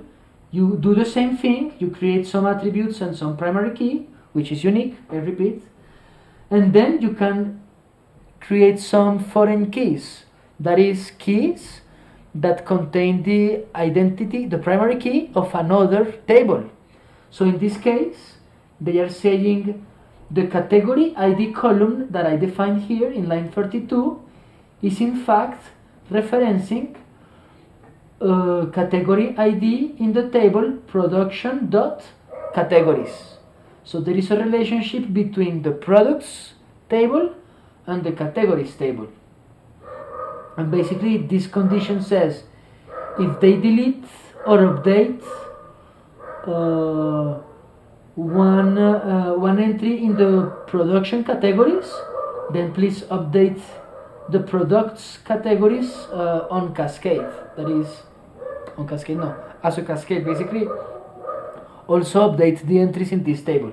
you do the same thing. You create some attributes and some primary key, which is unique, I repeat, and then you can create some foreign keys, that is, keys that contain the identity, the primary key of another table. So in this case, they are saying the category ID column that I defined here in line 32 is in fact referencing category ID in the table production.categories. So there is a relationship between the products table and the categories table. And basically this condition says if they delete or update one entry in the production categories, then please update the products categories on cascade. That is, on cascade, no, as a cascade, basically. Also update the entries in this table.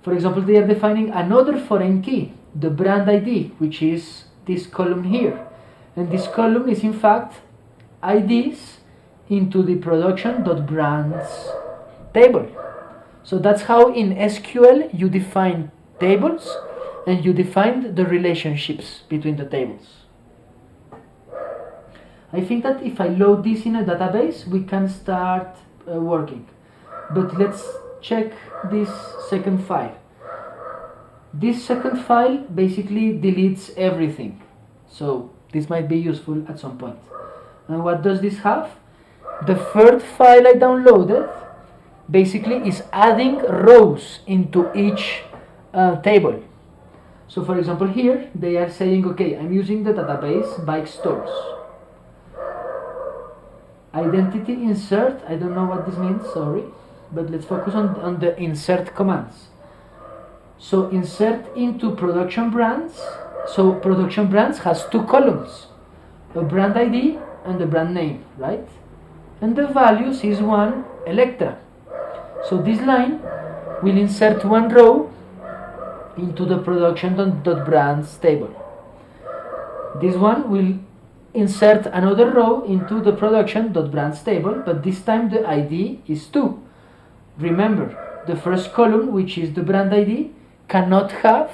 For example, they are defining another foreign key, the brand ID, which is this column here. And this column is in fact IDs into the production.brands table. So that's how in SQL you define tables and you define the relationships between the tables. I think that if I load this in a database, we can start working. But let's check this second file. This second file basically deletes everything. So this might be useful at some point. And what does this have? The third file I downloaded basically is adding rows into each table. So for example here, they are saying, okay, I'm using the database bike stores. Identity insert, I don't know what this means, sorry. But let's focus on the insert commands. So insert into production brands. So production brands has two columns, a brand ID and a brand name, right? And the values is one Electra. So this line will insert one row into the production.brands table. This one will insert another row into the production.brands table, but this time the ID is 2. Remember, the first column, which is the brand ID, cannot have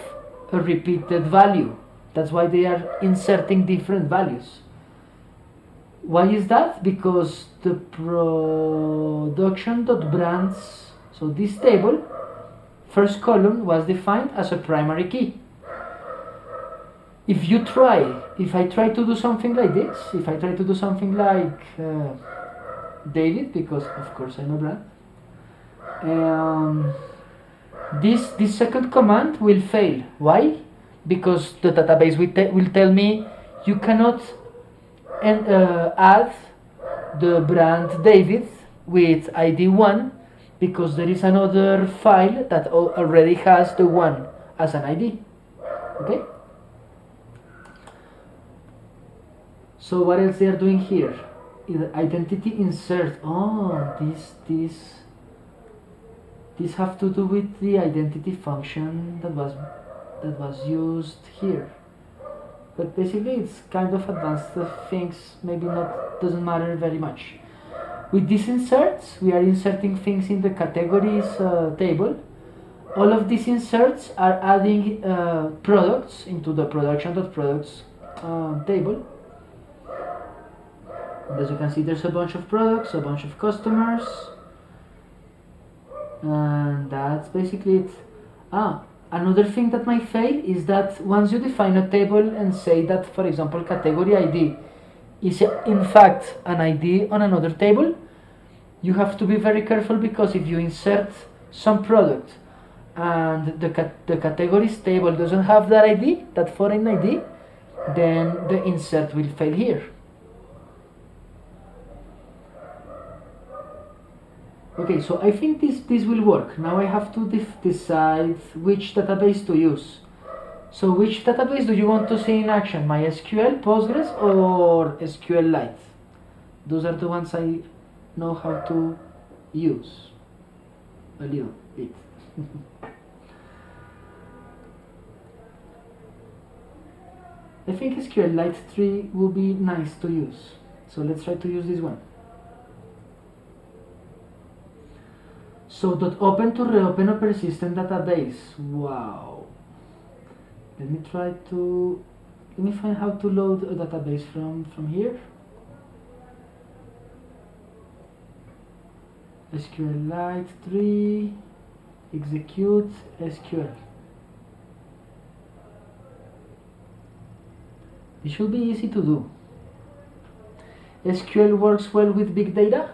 a repeated value. That's why they are inserting different values. Why is that? Because the production.brands, so this table, first column was defined as a primary key. If I try to do something like this, if I try to do something like David, because of course I know brand, this second command will fail. Why? Because the database will tell me you cannot add the brand David with ID 1 because there is another file that already has the 1 as an ID. Okay? So what else they are doing here? Identity insert. Oh, this have to do with the identity function that was used here. But basically it's kind of advanced things, maybe doesn't matter very much. With these inserts, we are inserting things in the categories table. All of these inserts are adding products into the production.products table. And as you can see, there's a bunch of products, a bunch of customers, and that's basically it. Another thing that might fail is that once you define a table and say that, for example, category ID is in fact an ID on another table, you have to be very careful, because if you insert some product and the categories table doesn't have that ID, that foreign ID, then the insert will fail here. Okay, so I think this will work. Now I have to decide which database to use. So which database do you want to see in action? MySQL, Postgres, or SQLite? Those are the ones I know how to use a little bit. I think SQLite 3 will be nice to use. So let's try to use this one. So .open to reopen a persistent database. Wow. Let me find how to load a database from here. SQLite 3, execute SQL. It should be easy to do. SQL works well with big data?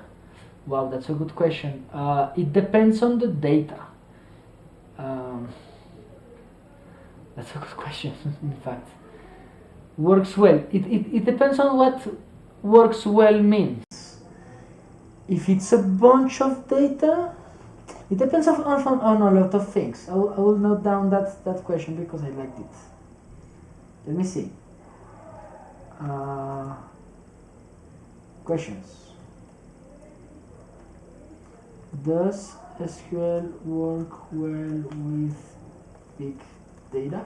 Wow, that's a good question. It depends on the data. That's a good question, in fact. Works well. It depends on what works well means. If it's a bunch of data, it depends on a lot of things. I will note down that question because I liked it. Let me see. Questions. Does SQL work well with big data?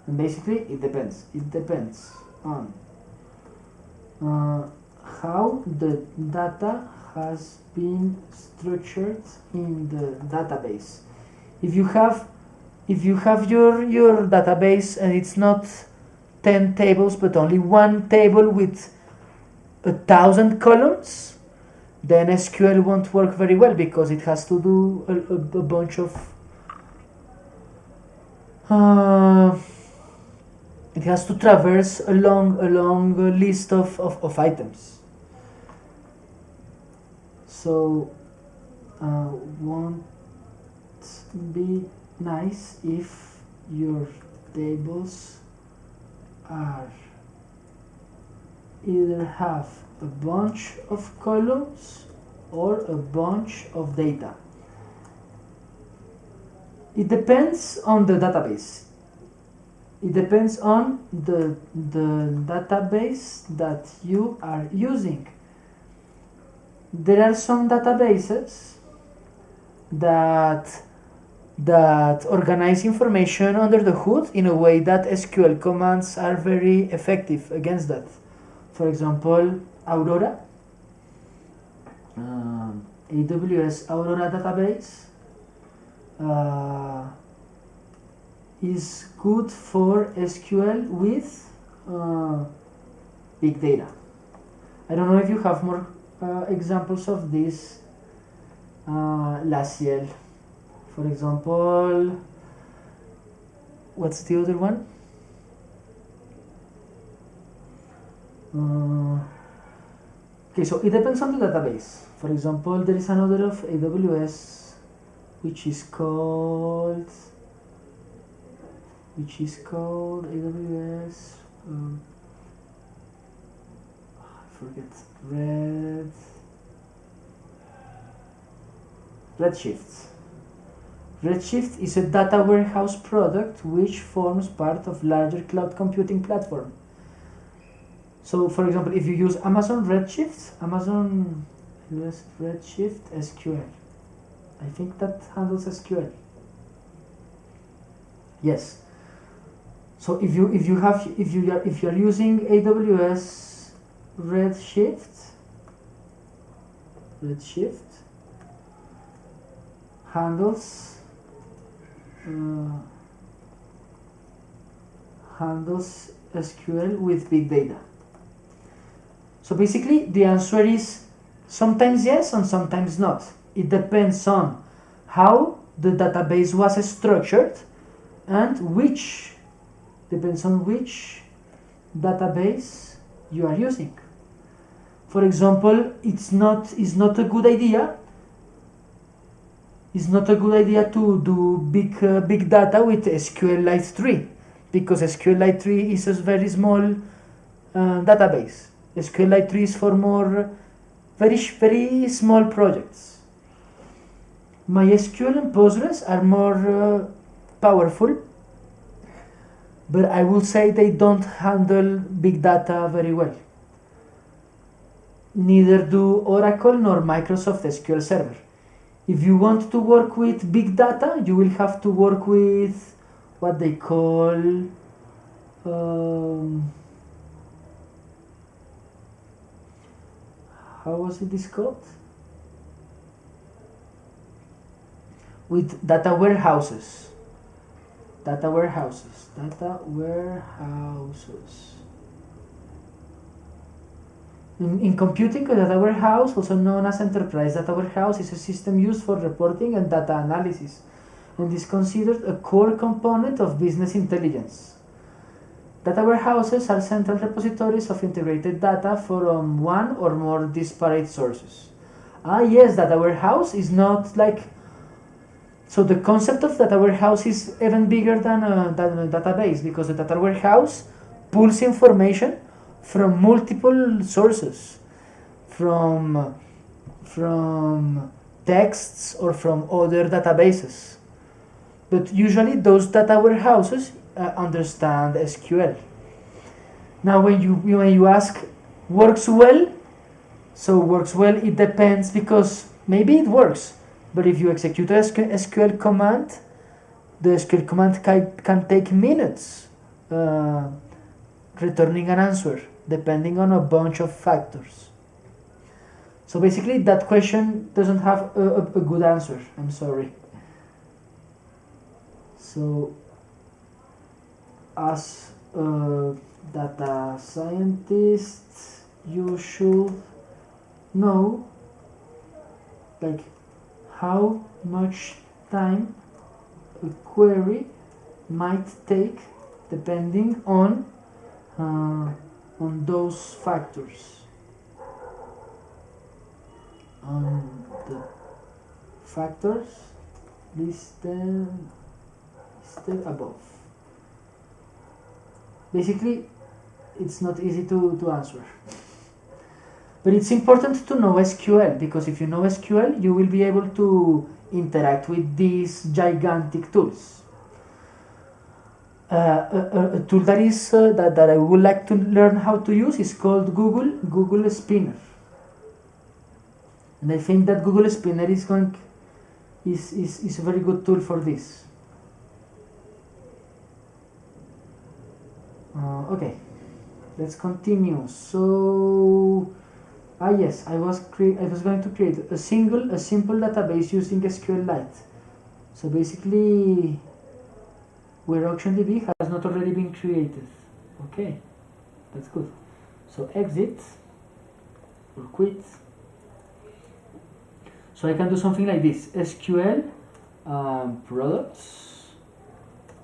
And basically it depends. It depends on how the data has been structured in the database. If you have your database and it's not 10 tables but only one table with 1,000 columns, then SQL won't work very well because it has to do a bunch of it has to traverse a long list of items. So won't be nice if your tables are either have a bunch of columns or a bunch of data. It depends on the database. It depends on the database that you are using. There are some databases that that organize information under the hood in a way that SQL commands are very effective against that. For example, Aurora, AWS Aurora database is good for SQL with big data. I don't know if you have more examples of this. LACL, for example. What's the other one? Okay, so it depends on the database. For example, there is another of AWS which is called AWS I forget, Redshift. Redshift is a data warehouse product which forms part of larger cloud computing platform. So, for example, if you use Amazon Redshift SQL, I think that handles SQL. Yes. So if you are using AWS Redshift handles SQL with big data. So basically the answer is sometimes yes and sometimes not. It depends on how the database was structured and depends on which database you are using. For example, it's not a good idea to do big data with SQLite 3, because SQLite 3 is a very small database. SQLite 3 is for more very small projects. MySQL and Postgres are more powerful, but I will say they don't handle big data very well. Neither do Oracle nor Microsoft SQL Server. If you want to work with big data, you will have to work with what they call how was it called? With data warehouses. In computing, a data warehouse, also known as enterprise data warehouse, is a system used for reporting and data analysis, and is considered a core component of business intelligence. Data warehouses are central repositories of integrated data from one or more disparate sources. Yes, data warehouse is not like... So the concept of data warehouse is even bigger than a database, because the data warehouse pulls information from multiple sources, from texts or from other databases. But usually those data warehouses understand SQL. Now when you ask works well, so works well, it depends, because maybe it works, but if you execute a SQL command, the SQL command can take minutes returning an answer, depending on a bunch of factors. So basically that question doesn't have a good answer, I'm sorry. So as a data scientist, you should know like how much time a query might take depending on those factors, on the factors listed above. Basically, it's not easy to answer. But it's important to know SQL, because if you know SQL, you will be able to interact with these gigantic tools. A tool that is that I would like to learn how to use is called Google Spinner, and I think that Google Spinner is is a very good tool for this. Okay, let's continue. So yes, I was going to create a simple database using SQLite. So basically, where AuctionDB has not already been created. Okay, that's good. So exit or quit. So I can do something like this: SQL products,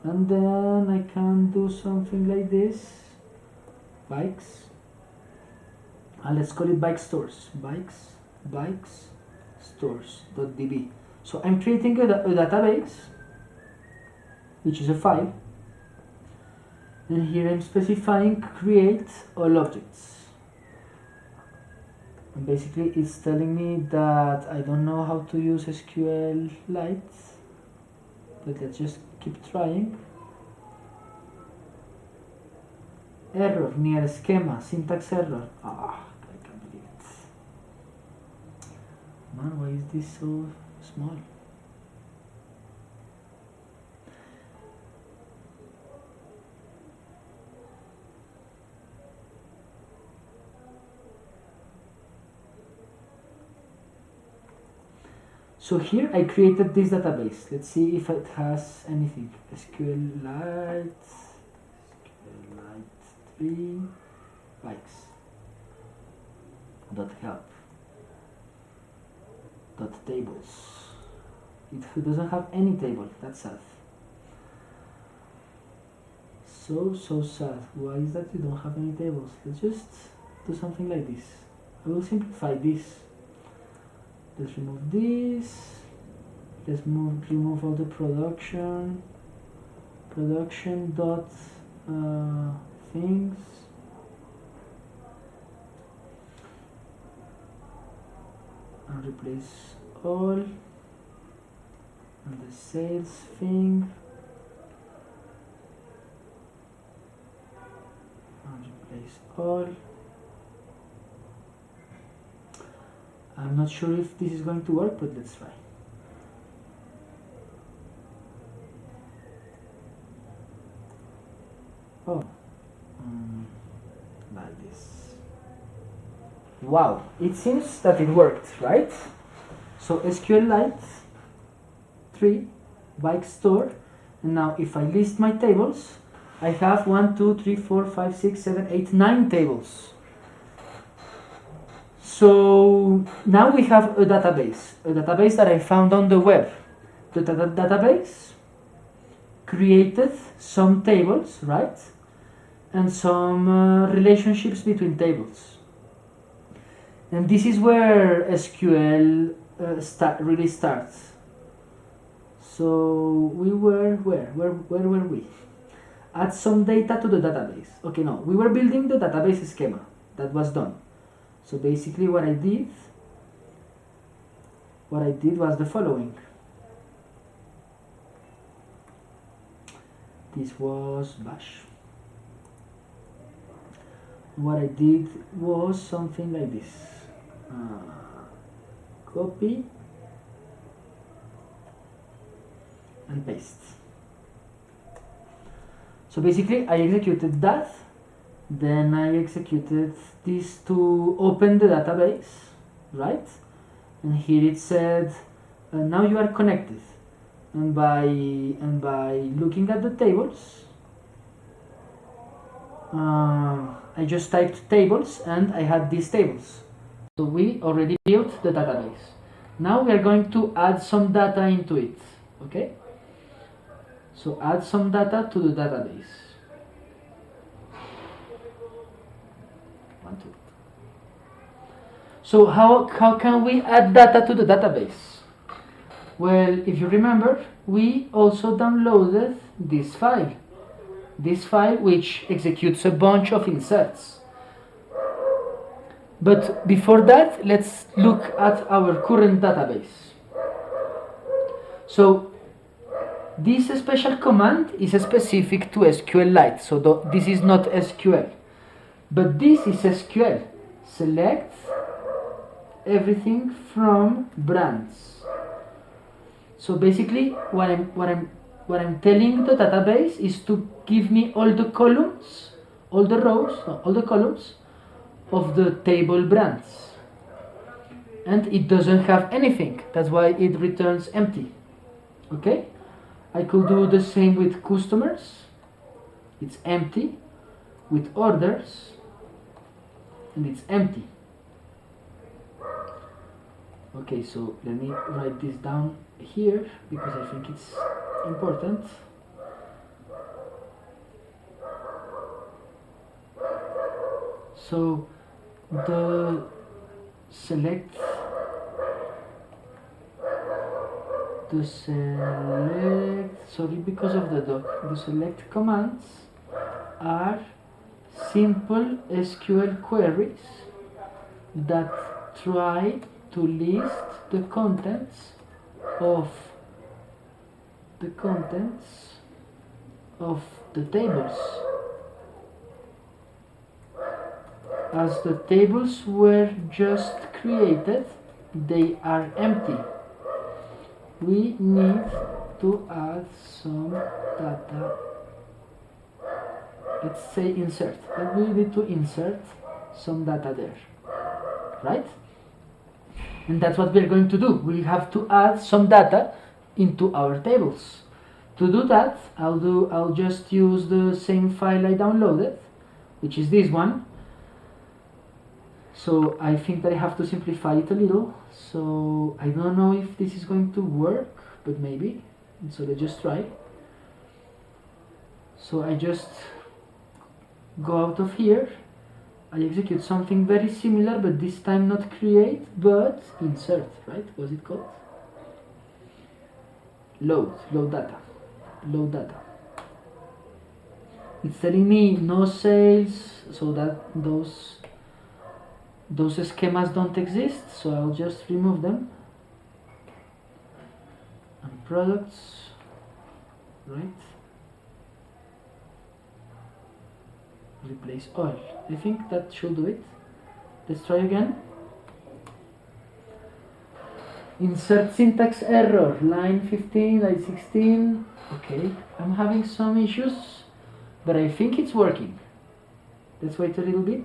and then I can do something like this: bikes. And let's call it bike stores. Bikes stores.db. So I'm creating a database, which is a file, and here I'm specifying create all objects. And basically it's telling me that I don't know how to use SQLite, but let's just keep trying. Error near schema, syntax error. I can't believe it. Man, why is this so small? So here I created this database. Let's see if it has anything. SQLite 3 bikes .help .tables. It doesn't have any table. That's sad. So sad. Why is that you don't have any tables? Let's just do something like this. I will simplify this. Let's remove this. Let's remove all the production dot things. And replace all. And the sales thing. And replace all. I'm not sure if this is going to work, but let's try. Oh, like this. Wow, it seems that it worked, right? So SQLite 3 bike store, and now if I list my tables, I have 1, 2, 3, 4, 5, 6, 7, 8, 9 tables. So now we have a database that I found on the web. The database created some tables, right? And some relationships between tables. And this is where SQL really starts. So we were, where were we? Add some data to the database. Okay, no, we were building the database schema. That was done. So basically what I did was the following. This was bash. What I did was something like this. Copy and paste. So basically I executed that. Then I executed this to open the database, right? And here it said, now you are connected. And by looking at the tables, I just typed tables and I had these tables. So we already built the database. Now we are going to add some data into it, okay? So add some data to the database. So how can we add data to the database? Well, if you remember, we also downloaded this file which executes a bunch of inserts. But before that, let's look at our current database. So this special command is specific to SQLite, so this is not SQL. But this is SQL. Select everything from brands. So basically what I'm telling the database is to give me all the columns, all the rows, no, all the columns of the table brands. And it doesn't have anything, that's why it returns empty. Okay? I could do the same with customers, it's empty, with orders, and it's empty. Okay, so let me write this down here because I think it's important. So the select sorry, because of the doc, the select commands are simple SQL queries that try to list the contents of the tables. As the tables were just created, they are empty. We need to add some data. Let's say insert. And we need to insert some data there, right? And that's what we're going to do. We have to add some data into our tables. To do that, I'll just use the same file I downloaded, which is this one. So I think that I have to simplify it a little. So I don't know if this is going to work, but maybe. So let's just try. So I just go out of here. I execute something very similar, but this time not create, but insert, right? What's it called? Load data. It's telling me no sales, so that those schemas don't exist, so I'll just remove them. And products, right? Replace all. I think that should do it. Let's try again. Insert syntax error, line 15, line 16. Okay, I'm having some issues, but I think it's working. Let's wait a little bit.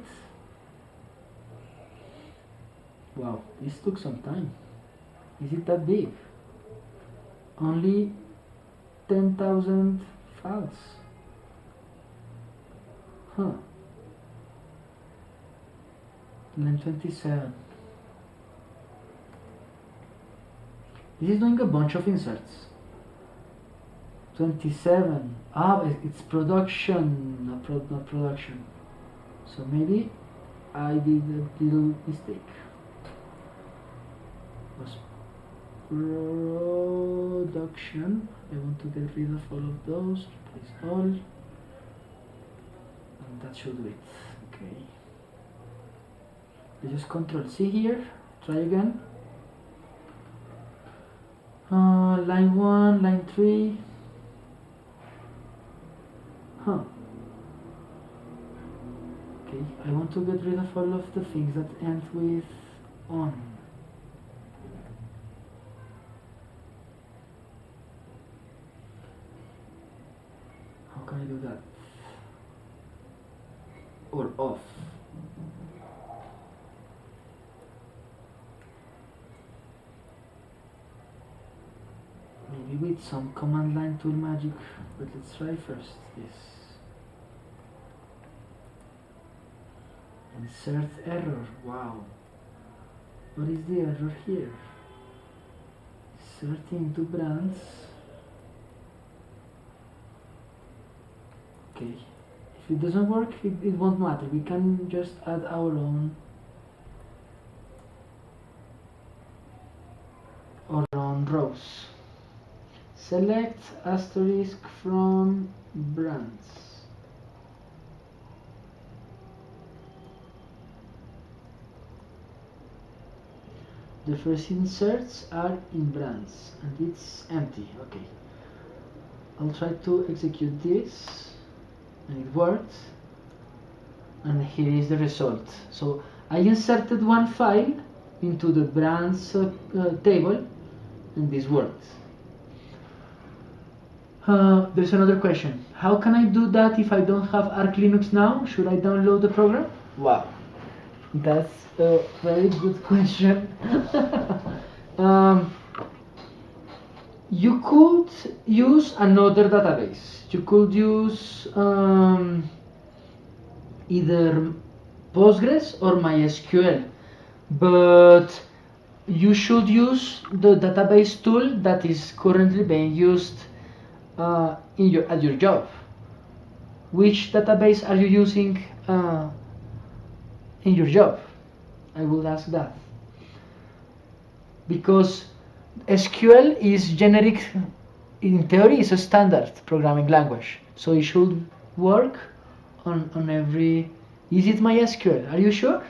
Wow, this took some time. Is it that big? Only 10,000 files. Huh. Line 27. This is doing a bunch of inserts. 27. Ah, it's production, not production. So maybe I did a little mistake. Was production. I want to get rid of all of those. Replace all. And that should do it. Okay. I just Control C here. Try again. Line 1, line 3. Huh. Okay, I want to get rid of all of the things that end with on. How can I do that? Or off. Maybe with some command line tool magic, but let's try first this. Insert error. Wow. What is the error here? Insert into brands. Okay. If it doesn't work, it won't matter. We can just add our own rows. Select asterisk from brands. The first inserts are in brands and it's empty. Okay. I'll try to execute this and it worked. And here is the result. So I inserted one file into the brands table and this worked. There's another question. How can I do that if I don't have Arch Linux now? Should I download the program? Wow, that's a very good question. um, you could use another database. You could use either Postgres or MySQL, but you should use the database tool that is currently being used at your job. Which database are you using in your job? I would ask that. Because SQL is generic, in theory, is a standard programming language. So it should work on every. Is it MySQL? Are you sure?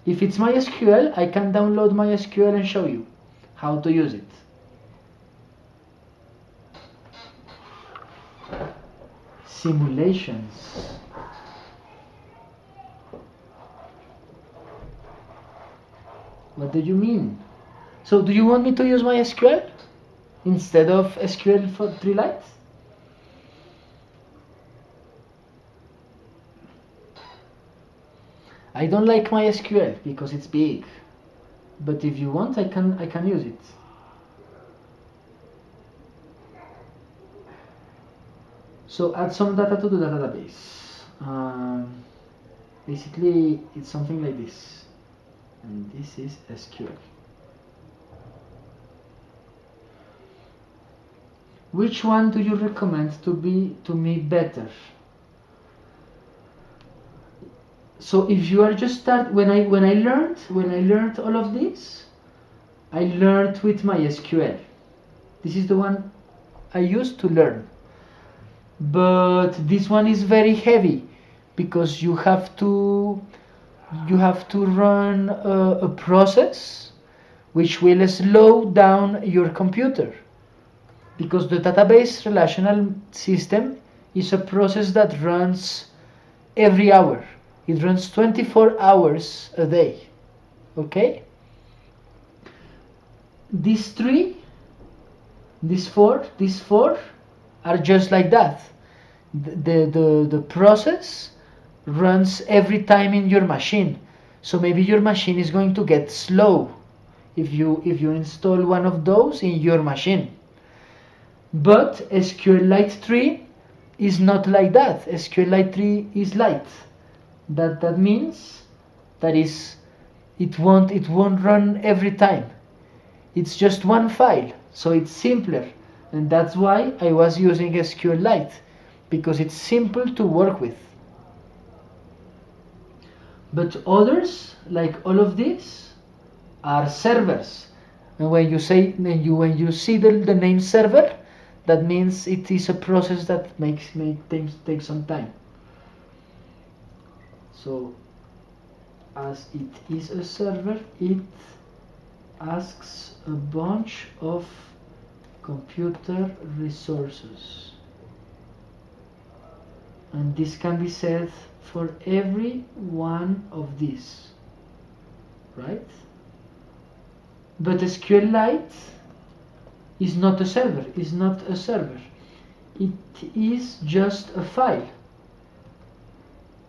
If it's MySQL, I can download MySQL and show you how to use it. Simulations. What do you mean? So do you want me to use MySQL instead of SQL for 3 Lite? I don't like MySQL because it's big, but if you want, I can use it. So add some data to the database. Basically, it's something like this, and this is SQL. Which one do you recommend to me better? So if you are just when I learned all of this, I learned with MySQL. This is the one I used to learn. But this one is very heavy because you have to run a process which will slow down your computer, because the database relational system is a process that runs every hour. It runs 24 hours a day. Okay? These four are just like that. The process runs every time in your machine. So maybe your machine is going to get slow if you install one of those in your machine. But SQLite 3 is not like that. SQLite 3 is light. That means that it won't run every time. It's just one file, so it's simpler, and that's why I was using SQLite, because it's simple to work with. But others, like all of these, are servers, and when you see the name server, that means it is a process that makes things take some time. So as it is a server, it asks a bunch of computer resources, and this can be said for every one of these, right? But SQLite is not a server, it is just a file.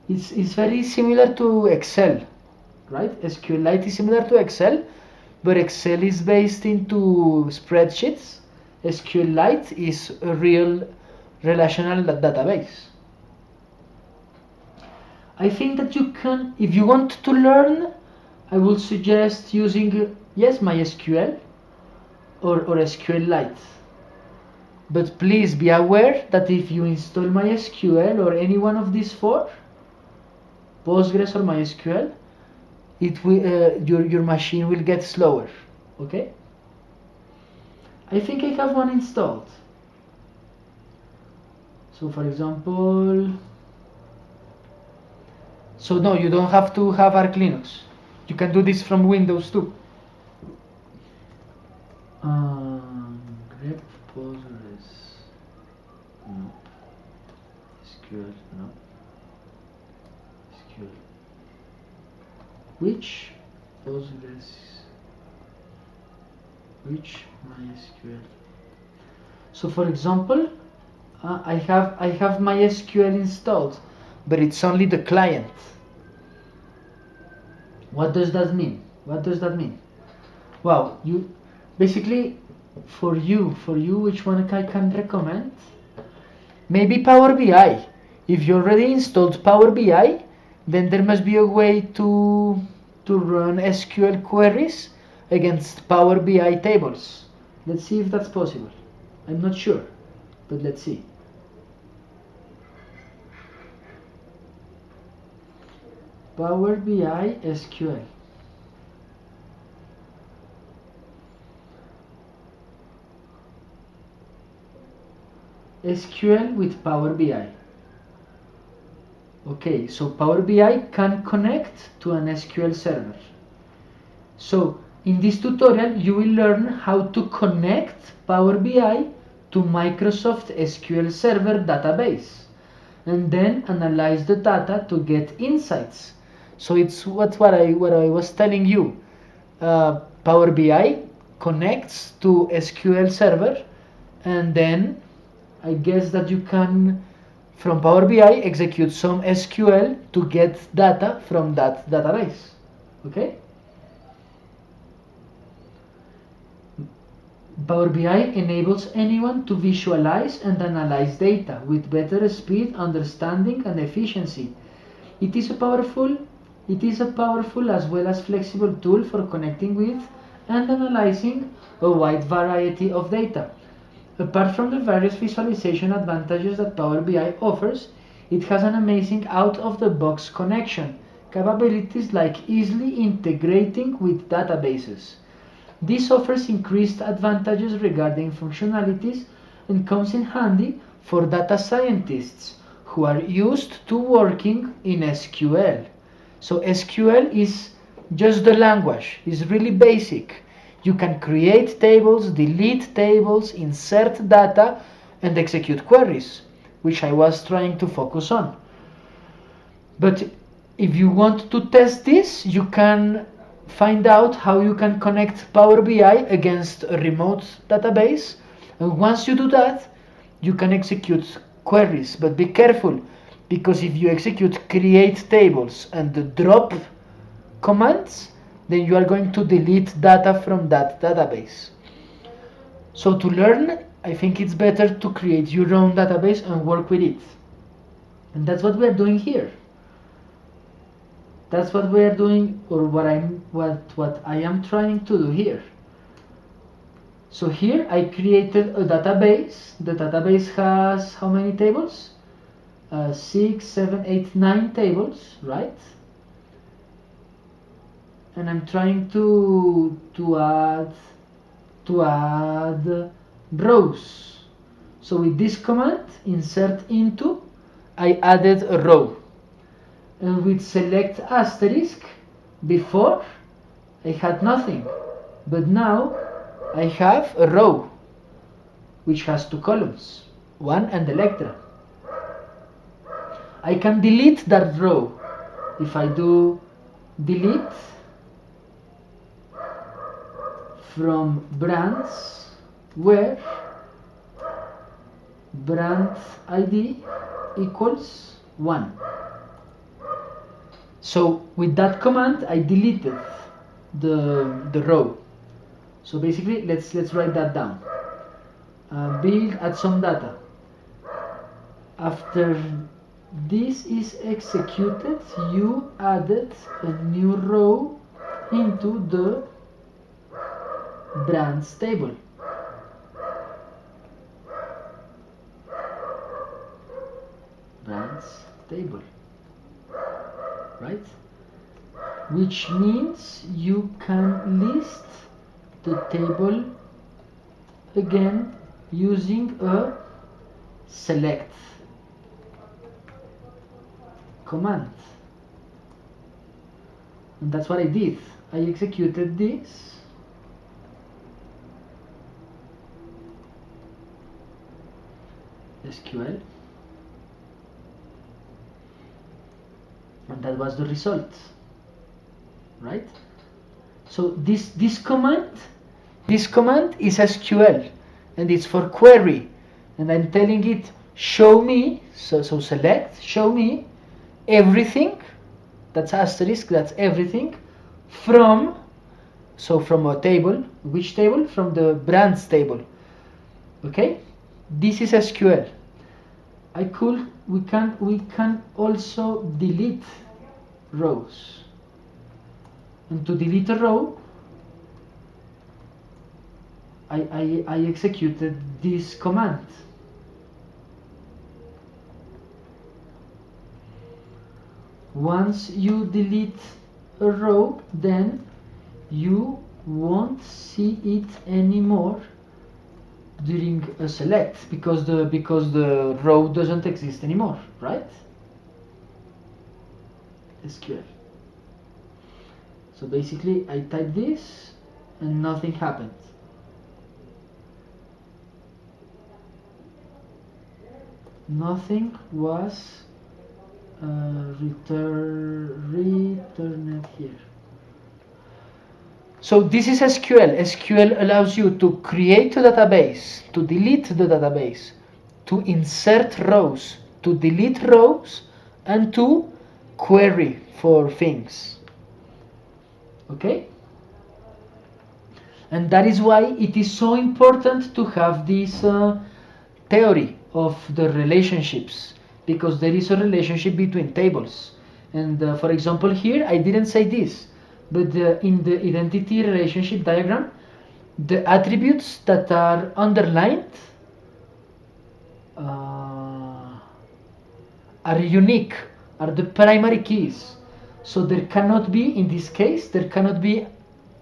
It's very similar to Excel, right? SQLite is similar to Excel, but Excel is based into spreadsheets. SQLite is a real relational database. I think that you can, if you want to learn, I would suggest using, yes, MySQL or SQLite. But please be aware that if you install MySQL or any one of these four, Postgres or MySQL, it will, your machine will get slower. Okay? I think I have one installed. So for example, so no, you don't have to have Arch Linux. You can do this from Windows too. Grep Postgres. No. SQL, no. SQL. Which Postgres? Which MySQL? So for example, I have my SQL installed, but it's only the client. What does that mean? What does that mean? Well, you basically, for you, which one I can recommend? Maybe Power BI. If you already installed Power BI, then there must be a way to run SQL queries against Power BI tables. Let's see if that's possible. I'm not sure, but let's see. Power BI SQL. SQL with Power BI. Okay, so Power BI can connect to an SQL server. So in this tutorial you will learn how to connect Power BI to Microsoft SQL Server database and then analyze the data to get insights. So it's what I was telling you. Power BI connects to SQL Server, and then I guess that you can, from Power BI, execute some SQL to get data from that database. Okay? Power BI enables anyone to visualize and analyze data with better speed, understanding, and efficiency. It is a powerful as well as flexible tool for connecting with and analyzing a wide variety of data. Apart from the various visualization advantages that Power BI offers, it has an amazing out-of-the-box connection capabilities like easily integrating with databases. This offers increased advantages regarding functionalities and comes in handy for data scientists who are used to working in SQL. So SQL is just the language, it's really basic. You can create tables, delete tables, insert data, and execute queries, which I was trying to focus on. But if you want to test this, you can find out how you can connect Power BI against a remote database. And once you do that, you can execute queries. But be careful, because if you execute create tables and the drop commands, then you are going to delete data from that database. So to learn, I think it's better to create your own database and work with it. And that's what we are doing here. That's what we are doing, or what I am trying to do here. So here I created a database. The database has how many tables? 6, 7, 8, 9 tables, right? And I'm trying to add rows. So with this command, insert into, I added a row. And with select asterisk, before I had nothing, but now I have a row which has 2 columns, 1 and Electra. I can delete that row. If I do delete from brands, where brand ID equals 1. So with that command I deleted the row. So basically let's write that down. Build, add some data. After this is executed, you added a new row into the brands table. Brands table. Right? Which means you can list the table again using a select command. And that's what I did. I executed this. SQL. And that was the result, right? So this command is SQL, and it's for query, and I'm telling it show me, so select show me everything, that's asterisk, that's everything from, so from a table, which table? From the brands table. Okay, this is SQL. We can also delete rows, and to delete a row I executed this command. Once you delete a row, then you won't see it anymore during a select, because the row doesn't exist anymore, right? SQL. So basically I type this and nothing happened. Nothing was returned here. So this is SQL. SQL allows you to create a database, to delete the database, to insert rows, to delete rows, and to query for things. Okay? And that is why it is so important to have this theory of the relationships, because there is a relationship between tables. And for example here, I didn't say this, but in the identity relationship diagram, the attributes that are underlined are unique, are the primary keys. So there cannot be, in this case, there cannot be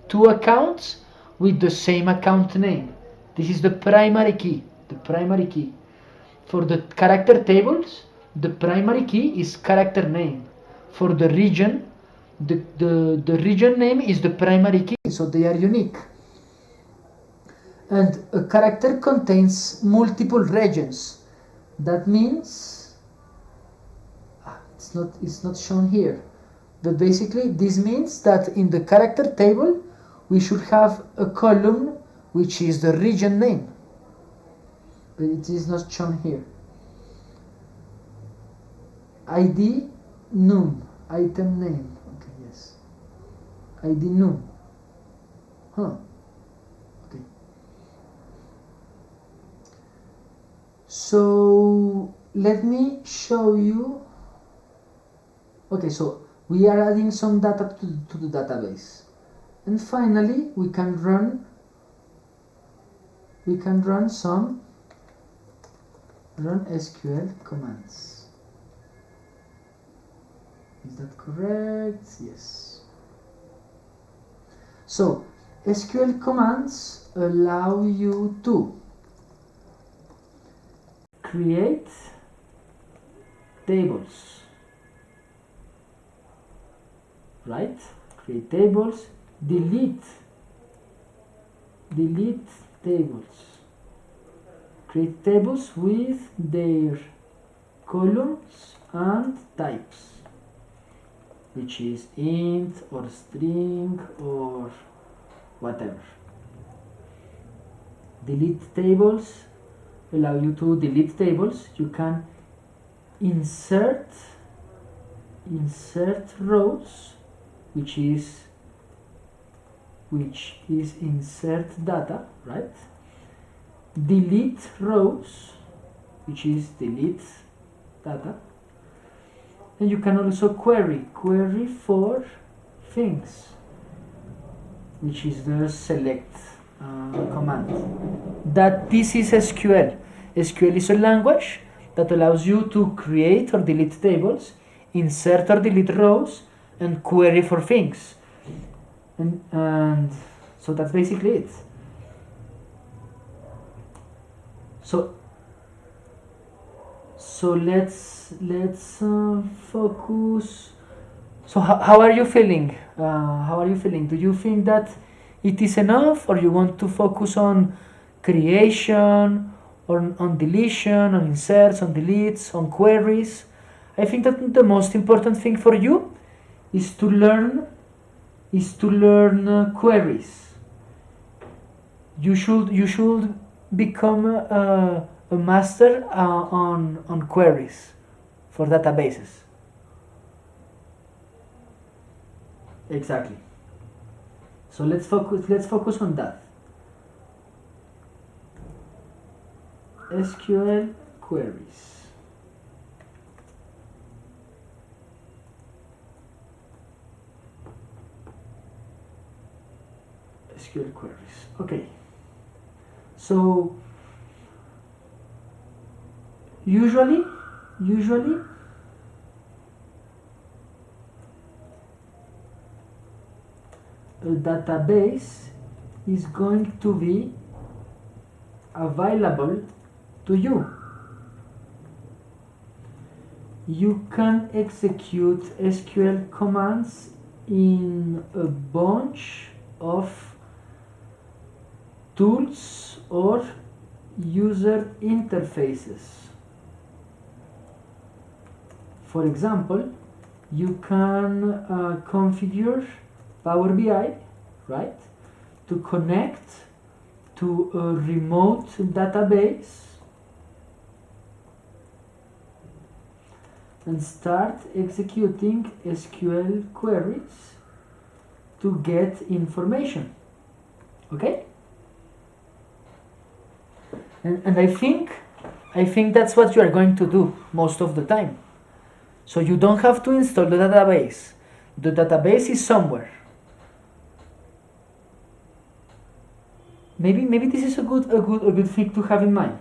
two accounts with the same account name. This is the primary key, the primary key. For the character tables, the primary key is character name. For the region, the region name is the primary key, so they are unique. And a character contains multiple regions. That means it's not shown here, but basically this means that in the character table we should have a column which is the region name, but it is not shown here. ID num, item name. Okay, yes. ID num. Okay. So let me show you. Okay, so we are adding some data to the database, and finally we can run some SQL commands. Is that correct? Yes. So SQL commands allow you to create tables, right? Create tables, delete tables, create tables with their columns and types, which is int or string or whatever. Delete tables allow you to delete tables. You can insert rows, which is insert data, right? Delete rows, which is delete data. And you can also query for things, which is the select command. That this is SQL. SQL is a language that allows you to create or delete tables, insert or delete rows, and query for things. And so that's basically it. So let's focus. So how are you feeling? How are you feeling? Do you think that it is enough, or you want to focus on creation, or on deletion, on inserts, on deletes, on queries? I think that the most important thing for you is to learn queries. You should become a master on queries for databases. Exactly. So let's focus on that. SQL queries. SQL queries. Okay. So usually a database is going to be available to you. You can execute SQL commands in a bunch of tools or user interfaces. For example, you can configure Power BI, right, to connect to a remote database and start executing SQL queries to get information. Okay? And I think that's what you are going to do most of the time. So you don't have to install the database. The database is somewhere. Maybe this is a good thing to have in mind.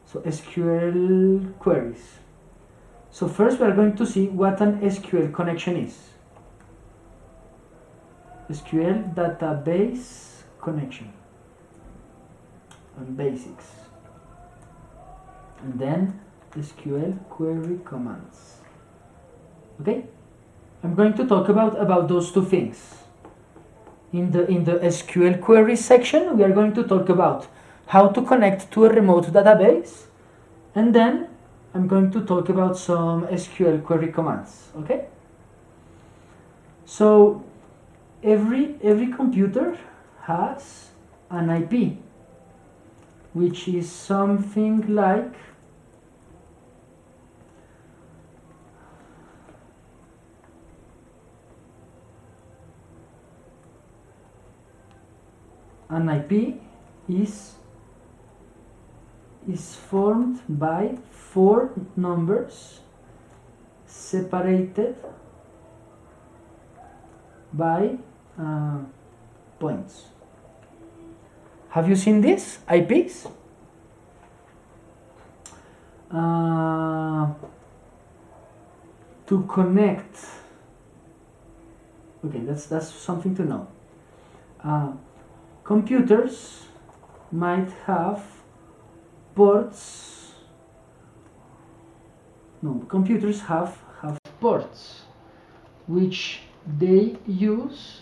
So SQL queries. So first we are going to see what an SQL connection is. SQL database connection and basics. And then SQL query commands. Okay? I'm going to talk about those two things. In the SQL query section, we are going to talk about how to connect to a remote database, and then I'm going to talk about some SQL query commands. Okay? So every computer has an IP, which is something like an IP is formed by 4 numbers separated by points. Have you seen this? IPs? To connect. Okay, that's something to know. Computers might have ports. No, computers have ports which they use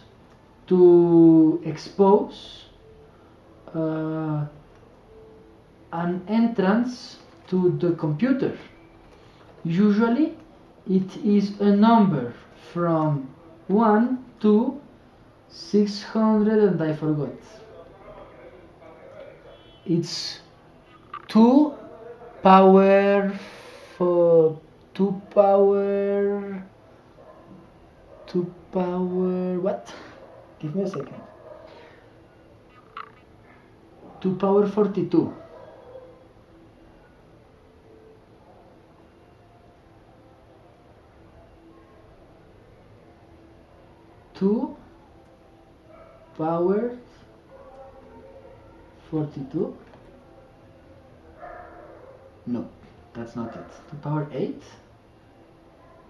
to expose an entrance to the computer. Usually it is a number from 1 to 600 and I forgot. It's 2 power what? Give me a second. 2 power 42. Two power 42. No, that's not it. 2 power 8?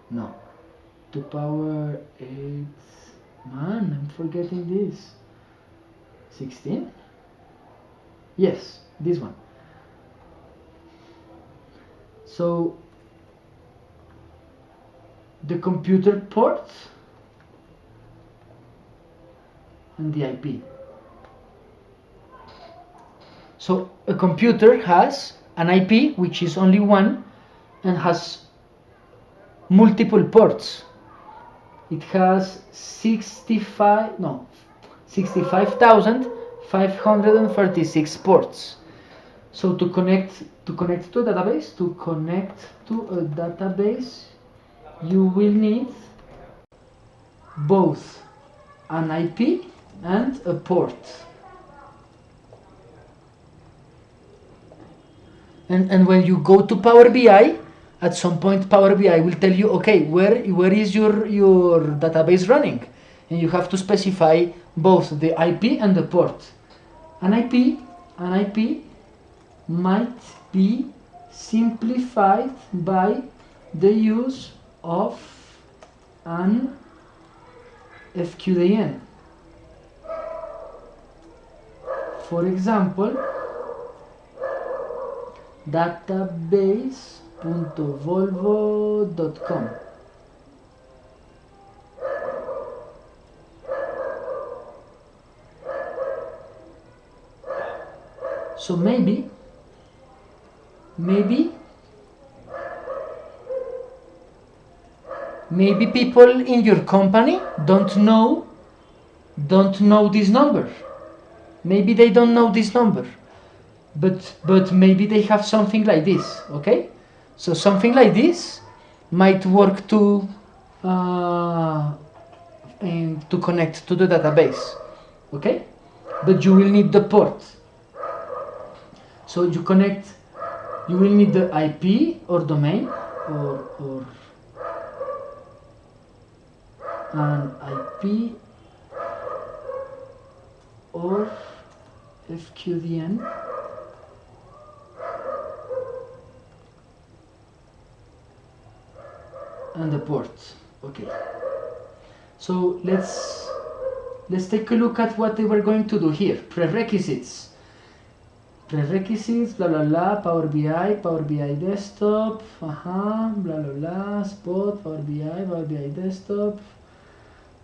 No. 2 power 8. Man, I'm forgetting this. 16? Yes, this one. So the computer port and the IP. So a computer has an IP which is only one and has multiple ports. It has 65,500 536 ports. So to connect to a database, you will need both an IP and a port. And when you go to Power BI, at some point Power BI will tell you, okay, where is your database running? And you have to specify both the IP and the port. An IP might be simplified by the use of an FQDN. For example, database.volvo.com. So maybe people in your company don't know this number. Maybe they don't know this number, but maybe they have something like this. Okay, so something like this might work to connect to the database. Okay, but you will need the port. So you will need the IP or domain or an IP or FQDN and the port. Okay, so let's take a look at what they were going to do here. Prerequisites, blah blah blah, Power BI desktop, blah blah blah, Spot, Power BI desktop.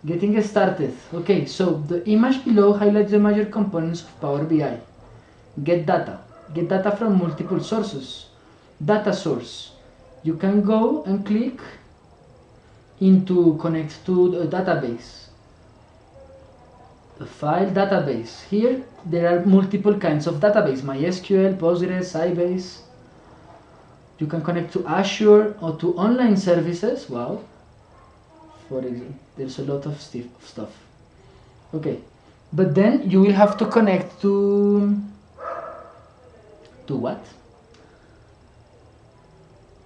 Getting started. Okay, so the image below highlights the major components of Power BI. Get data from multiple sources. Data source, you can go and click into connect to a database. The file database. Here there are multiple kinds of database: MySQL, Postgres, Sybase. You can connect to Azure or to online services. Wow, for example, there's a lot of stuff. Okay, but then you will have to connect to what?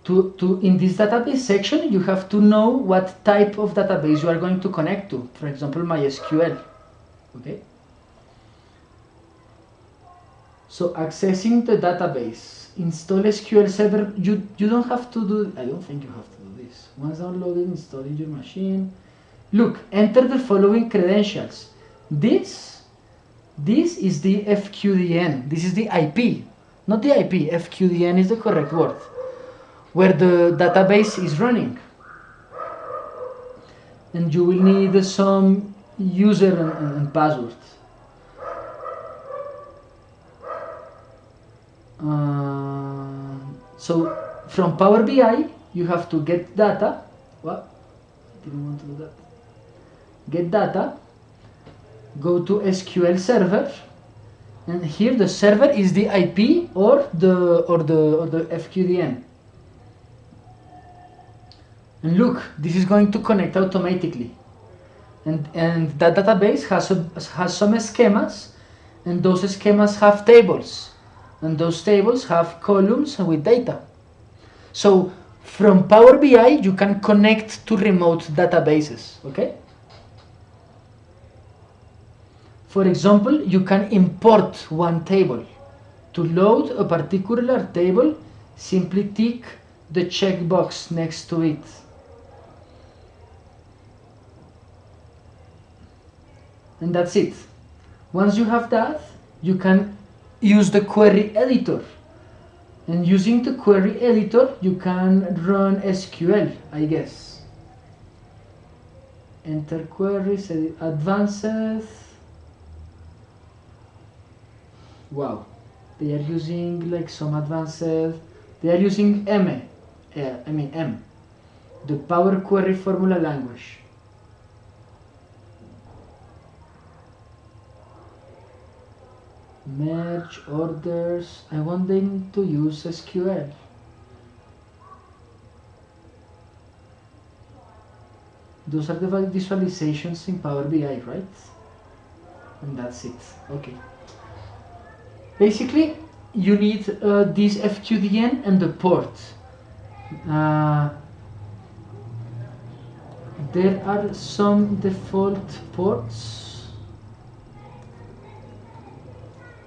To in this database section, you have to know what type of database you are going to connect to. For example, MySQL. Okay. So accessing the database, install SQL Server. You don't have to do. I don't think you have to do this. Once downloaded, install in your machine. Look, enter the following credentials. This is the FQDN. This is the IP, not the IP. FQDN is the correct word, where the database is running. And you will need some user and password. So from Power BI, you have to get data. What? I didn't want to do that. Get data. Go to SQL Server, and here the server is the IP or the FQDN. And look, this is going to connect automatically. And that database has some schemas, and those schemas have tables, and those tables have columns with data. So from Power BI you can connect to remote databases. Okay. For example, you can import one table. To load a particular table, simply tick the checkbox next to it. And that's it. Once you have that, you can use the query editor. And using the query editor, you can run SQL, I guess. Enter queries, edit advanced. Wow, they are using like some advanced. They are using M, the Power Query Formula language. merge orders. I want them to use SQL. Those are the visualizations in Power BI, right? And that's it. Okay. Basically, you need this FQDN and the port. There are some default ports,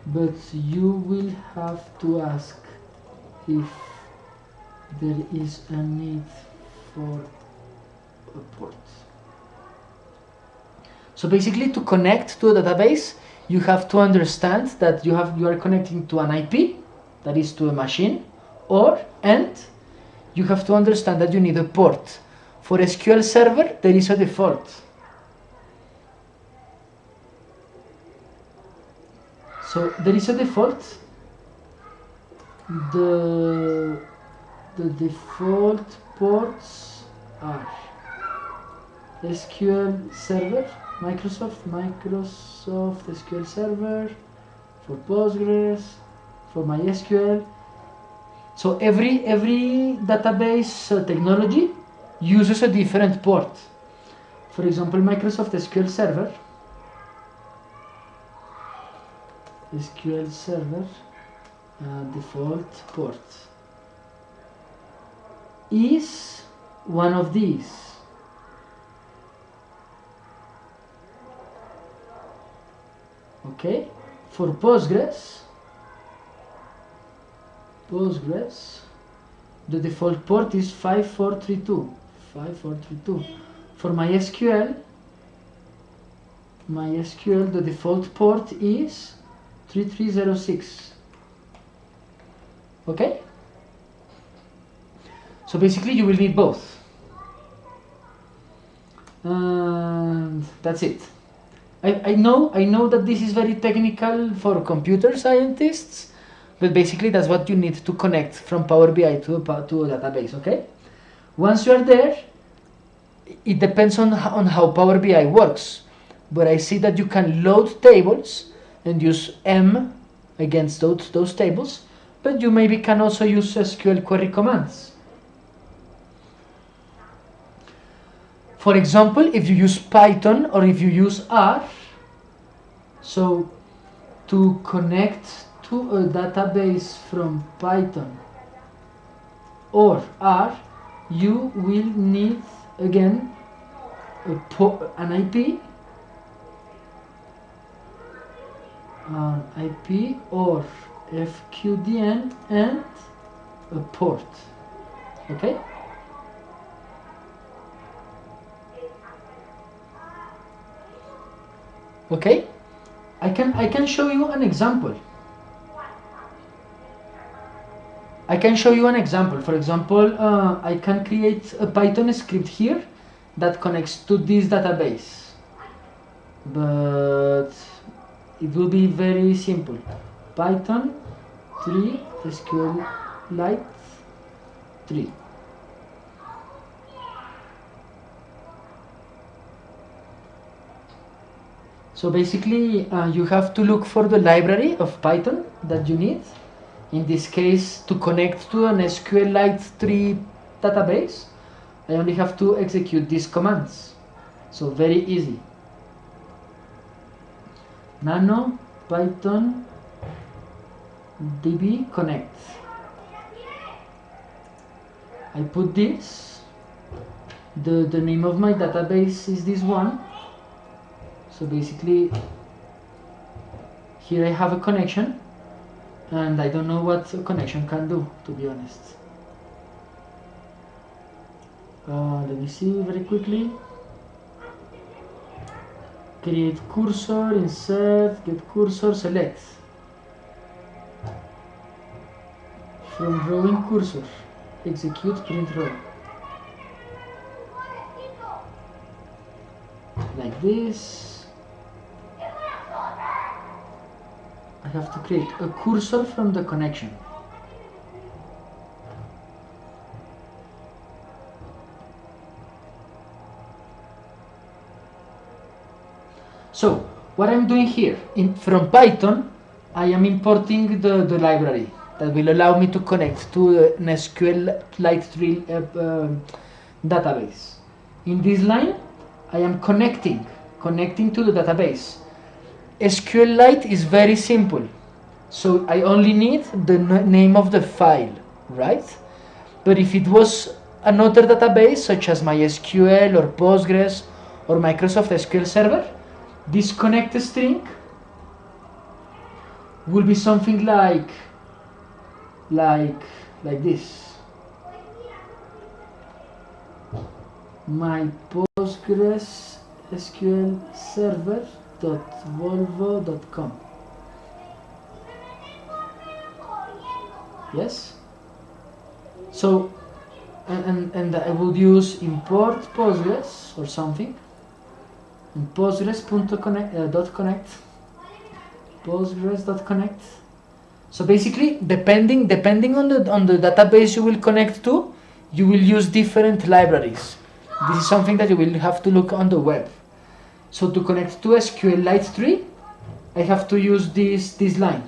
but you will have to ask if there is a need for a port. So basically, to connect to a database, you have to understand that you are connecting to an IP, that is to a machine, and you have to understand that you need a port. For SQL Server, there is a default. So there is a default. The default ports are SQL Server, Microsoft SQL Server, for Postgres, for MySQL. So every database technology uses a different port. For example, Microsoft SQL Server default port is one of these. Okay, for Postgres, the default port is 5432. For MySQL, the default port is 3306. Okay? So basically you will need both. And that's it. I know that this is very technical for computer scientists, but basically that's what you need to connect from Power BI to a database, okay? Once you are there, it depends on how Power BI works, but I see that you can load tables and use M against those tables, but you maybe can also use SQL query commands. For example, if you use Python or if you use R, so to connect to a database from Python or R, you will need again an IP or FQDN and a port. Okay? Okay? I can show you an example. For example, I can create a Python script here that connects to this database, but it will be very simple. Python 3 SQLite 3. So basically, you have to look for the library of Python that you need. In this case, to connect to an SQLite 3 database, I only have to execute these commands. So very easy. Nano Python db connect. I put this. The name of my database is this one. So basically, here I have a connection, and I don't know what a connection can do, to be honest. Let me see very quickly. Create cursor, insert, get cursor, select. From row in cursor, execute print row. Like this. I have to create a cursor from the connection. So what I'm doing here, from Python, I am importing the library that will allow me to connect to an SQLite 3 database. In this line, I am connecting to the database. SQLite is very simple, so I only need the name of the file, right? But if it was another database such as MySQL or Postgres or Microsoft SQL Server, this connect string will be something like this. My Postgres SQL server.volvo.com. Yes. So, and I would use import Postgres or something, and Postgres.connect. Postgres.connect. So basically, depending on the database you will connect to, you will use different libraries. This is something that you will have to look on the web. So to connect to SQLite 3, I have to use this line.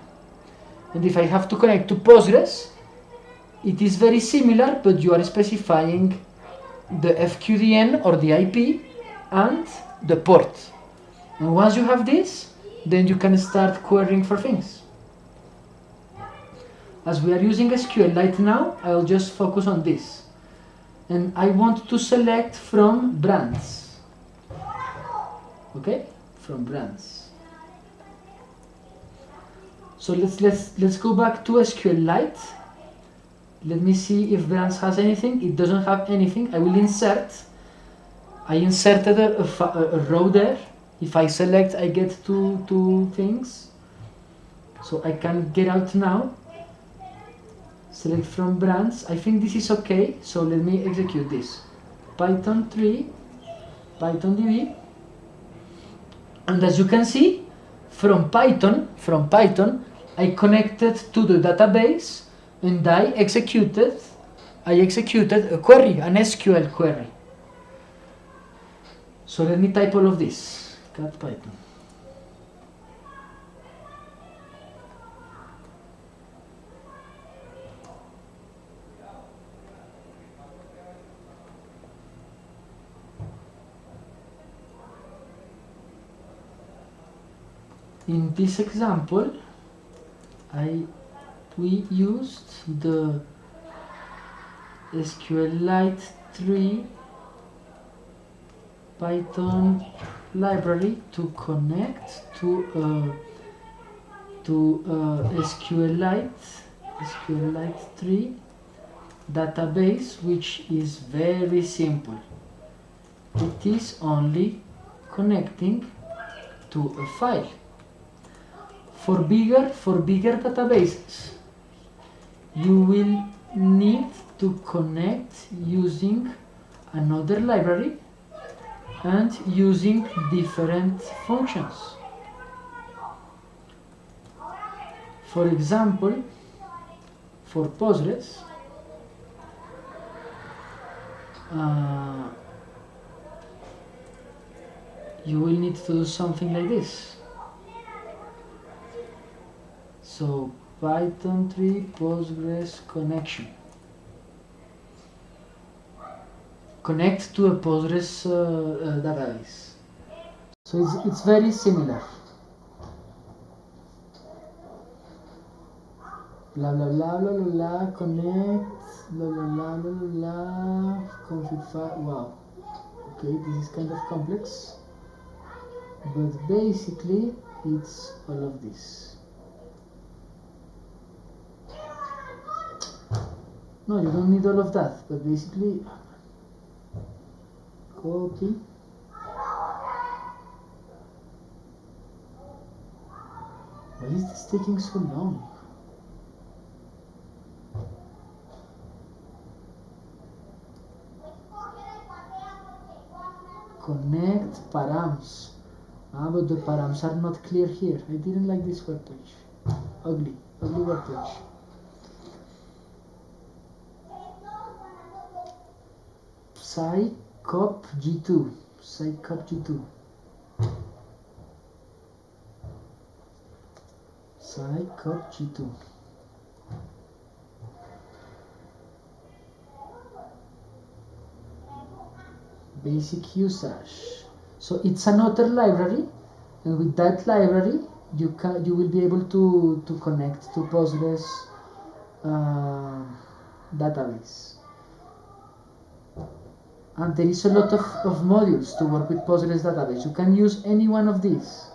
And if I have to connect to Postgres, it is very similar, but you are specifying the FQDN or the IP and the port. And once you have this, then you can start querying for things. As we are using SQLite now, I'll just focus on this. And I want to select from brands. Okay? From brands. So let's go back to SQLite. Let me see if brands has anything. It doesn't have anything. I will insert. I inserted a row there. If I select, I get two things. So I can get out now. Select from brands. I think this is okay. So let me execute this. Python 3, Python DB. And as you can see, from Python, I connected to the database and I executed a query, an SQL query. So let me type all of this. Cat Python. In this example, we used the SQLite 3 Python library to connect to SQLite 3 database, which is very simple. It is only connecting to a file. For bigger databases, you will need to connect using another library and using different functions. For example, for Postgres, you will need to do something like this. So Python 3 Postgres connection. Connect to a Postgres database. So it's very similar. Blah blah blah blah blah blah. Connect. Blah blah blah blah blah blah. Config file. Wow. Okay, this is kind of complex, but basically it's all of this. No, you don't need all of that, but basically, copy. Why is this taking so long? Connect params. But the params are not clear here. I didn't like this web page. Ugly web page. Scop G2. Scop cop G2. Basic usage. So it's another library, and with that library you will be able to connect to Postgres database. And there is a lot of modules to work with Postgres database. You can use any one of these.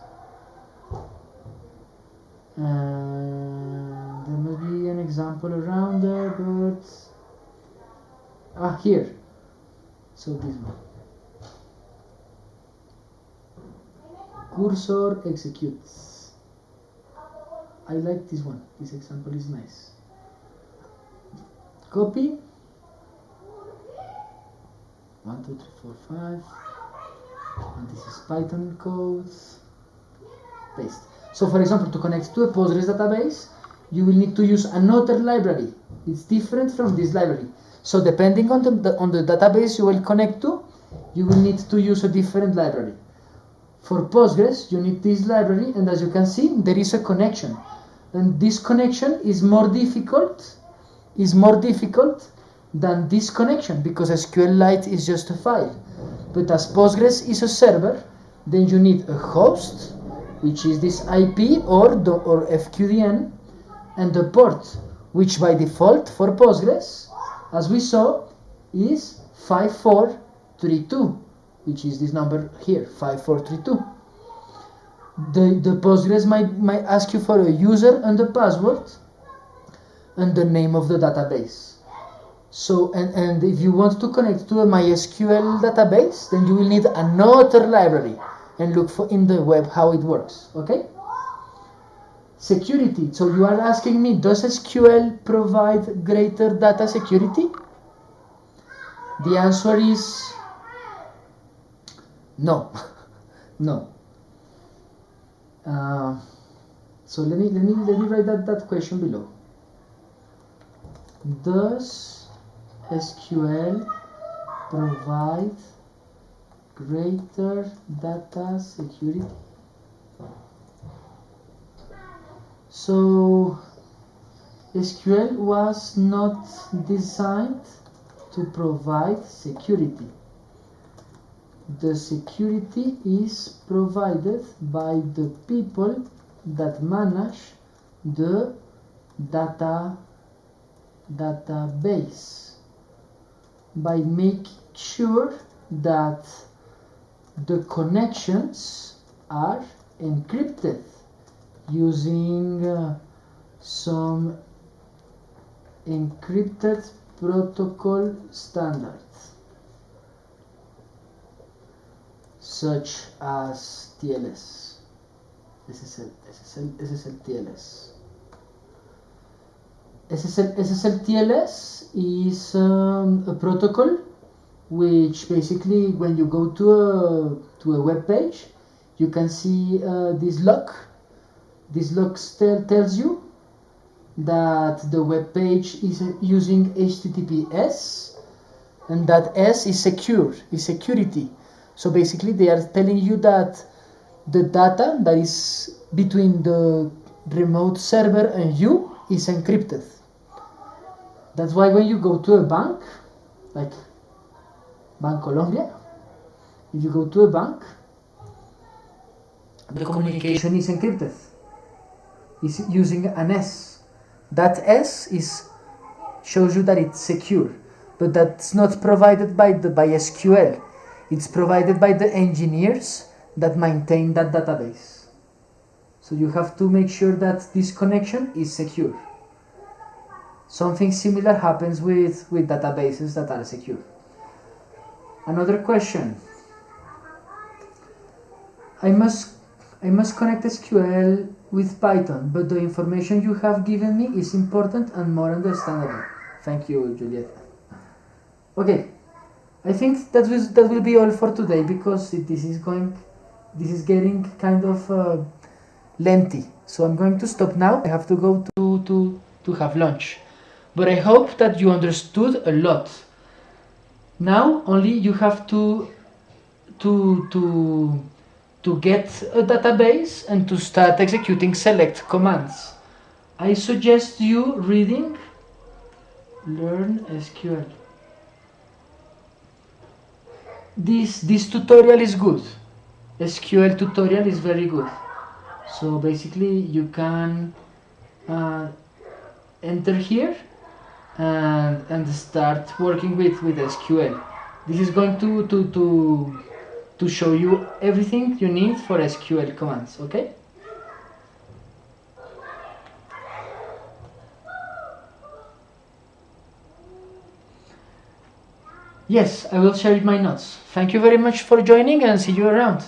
There must be an example around there, but here. So this one. Cursor executes. I like this one. This example is nice. Copy. 1, 2, 3, 4, 5. And this is Python code. Paste. So for example, to connect to a Postgres database, you will need to use another library. It's different from this library. So depending on the database you will connect to, you will need to use a different library. For Postgres, you need this library, and as you can see, there is a connection. And this connection is more difficult than this connection, because SQLite is just a file. But as Postgres is a server, then you need a host, which is this IP or FQDN, and the port, which by default for Postgres, as we saw, is 5432, which is this number here, 5432. The Postgres might ask you for a user and a password and the name of the database. So, and if you want to connect to a MySQL database, then you will need another library and look for in the web how it works, okay? Security. So you are asking me, does SQL provide greater data security? The answer is no. No. So let me write that question below. Does SQL provide greater data security? So SQL was not designed to provide security. The security is provided by the people that manage the database, by making sure that the connections are encrypted using some encrypted protocol standards, such as TLS, SSL TLS. SSL TLS is a protocol which basically, when you go to a web page, you can see this lock. This lock tells you that the web page is using HTTPS, and that S is secure, is security. So basically they are telling you that the data that is between the remote server and you is encrypted. That's why when you go to a bank, like Bancolombia, if you go to a bank, the communication is encrypted. It's using an S. That S shows you that it's secure, but that's not provided by SQL. It's provided by the engineers that maintain that database. So you have to make sure that this connection is secure. Something similar happens with databases that are secure. Another question. I must connect SQL with Python, but the information you have given me is important and more understandable. Thank you, Juliet. Okay, I think that will be all for today, because this is getting kind of lengthy. So I'm going to stop now. I have to go to have lunch. But I hope that you understood a lot. Now only you have to get a database and to start executing select commands. I suggest you reading Learn SQL. This tutorial is good. SQL tutorial is very good. So basically you can enter here and start working with SQL. This is going to show you everything you need for SQL commands, okay? Yes, I will share my notes. Thank you very much for joining and see you around.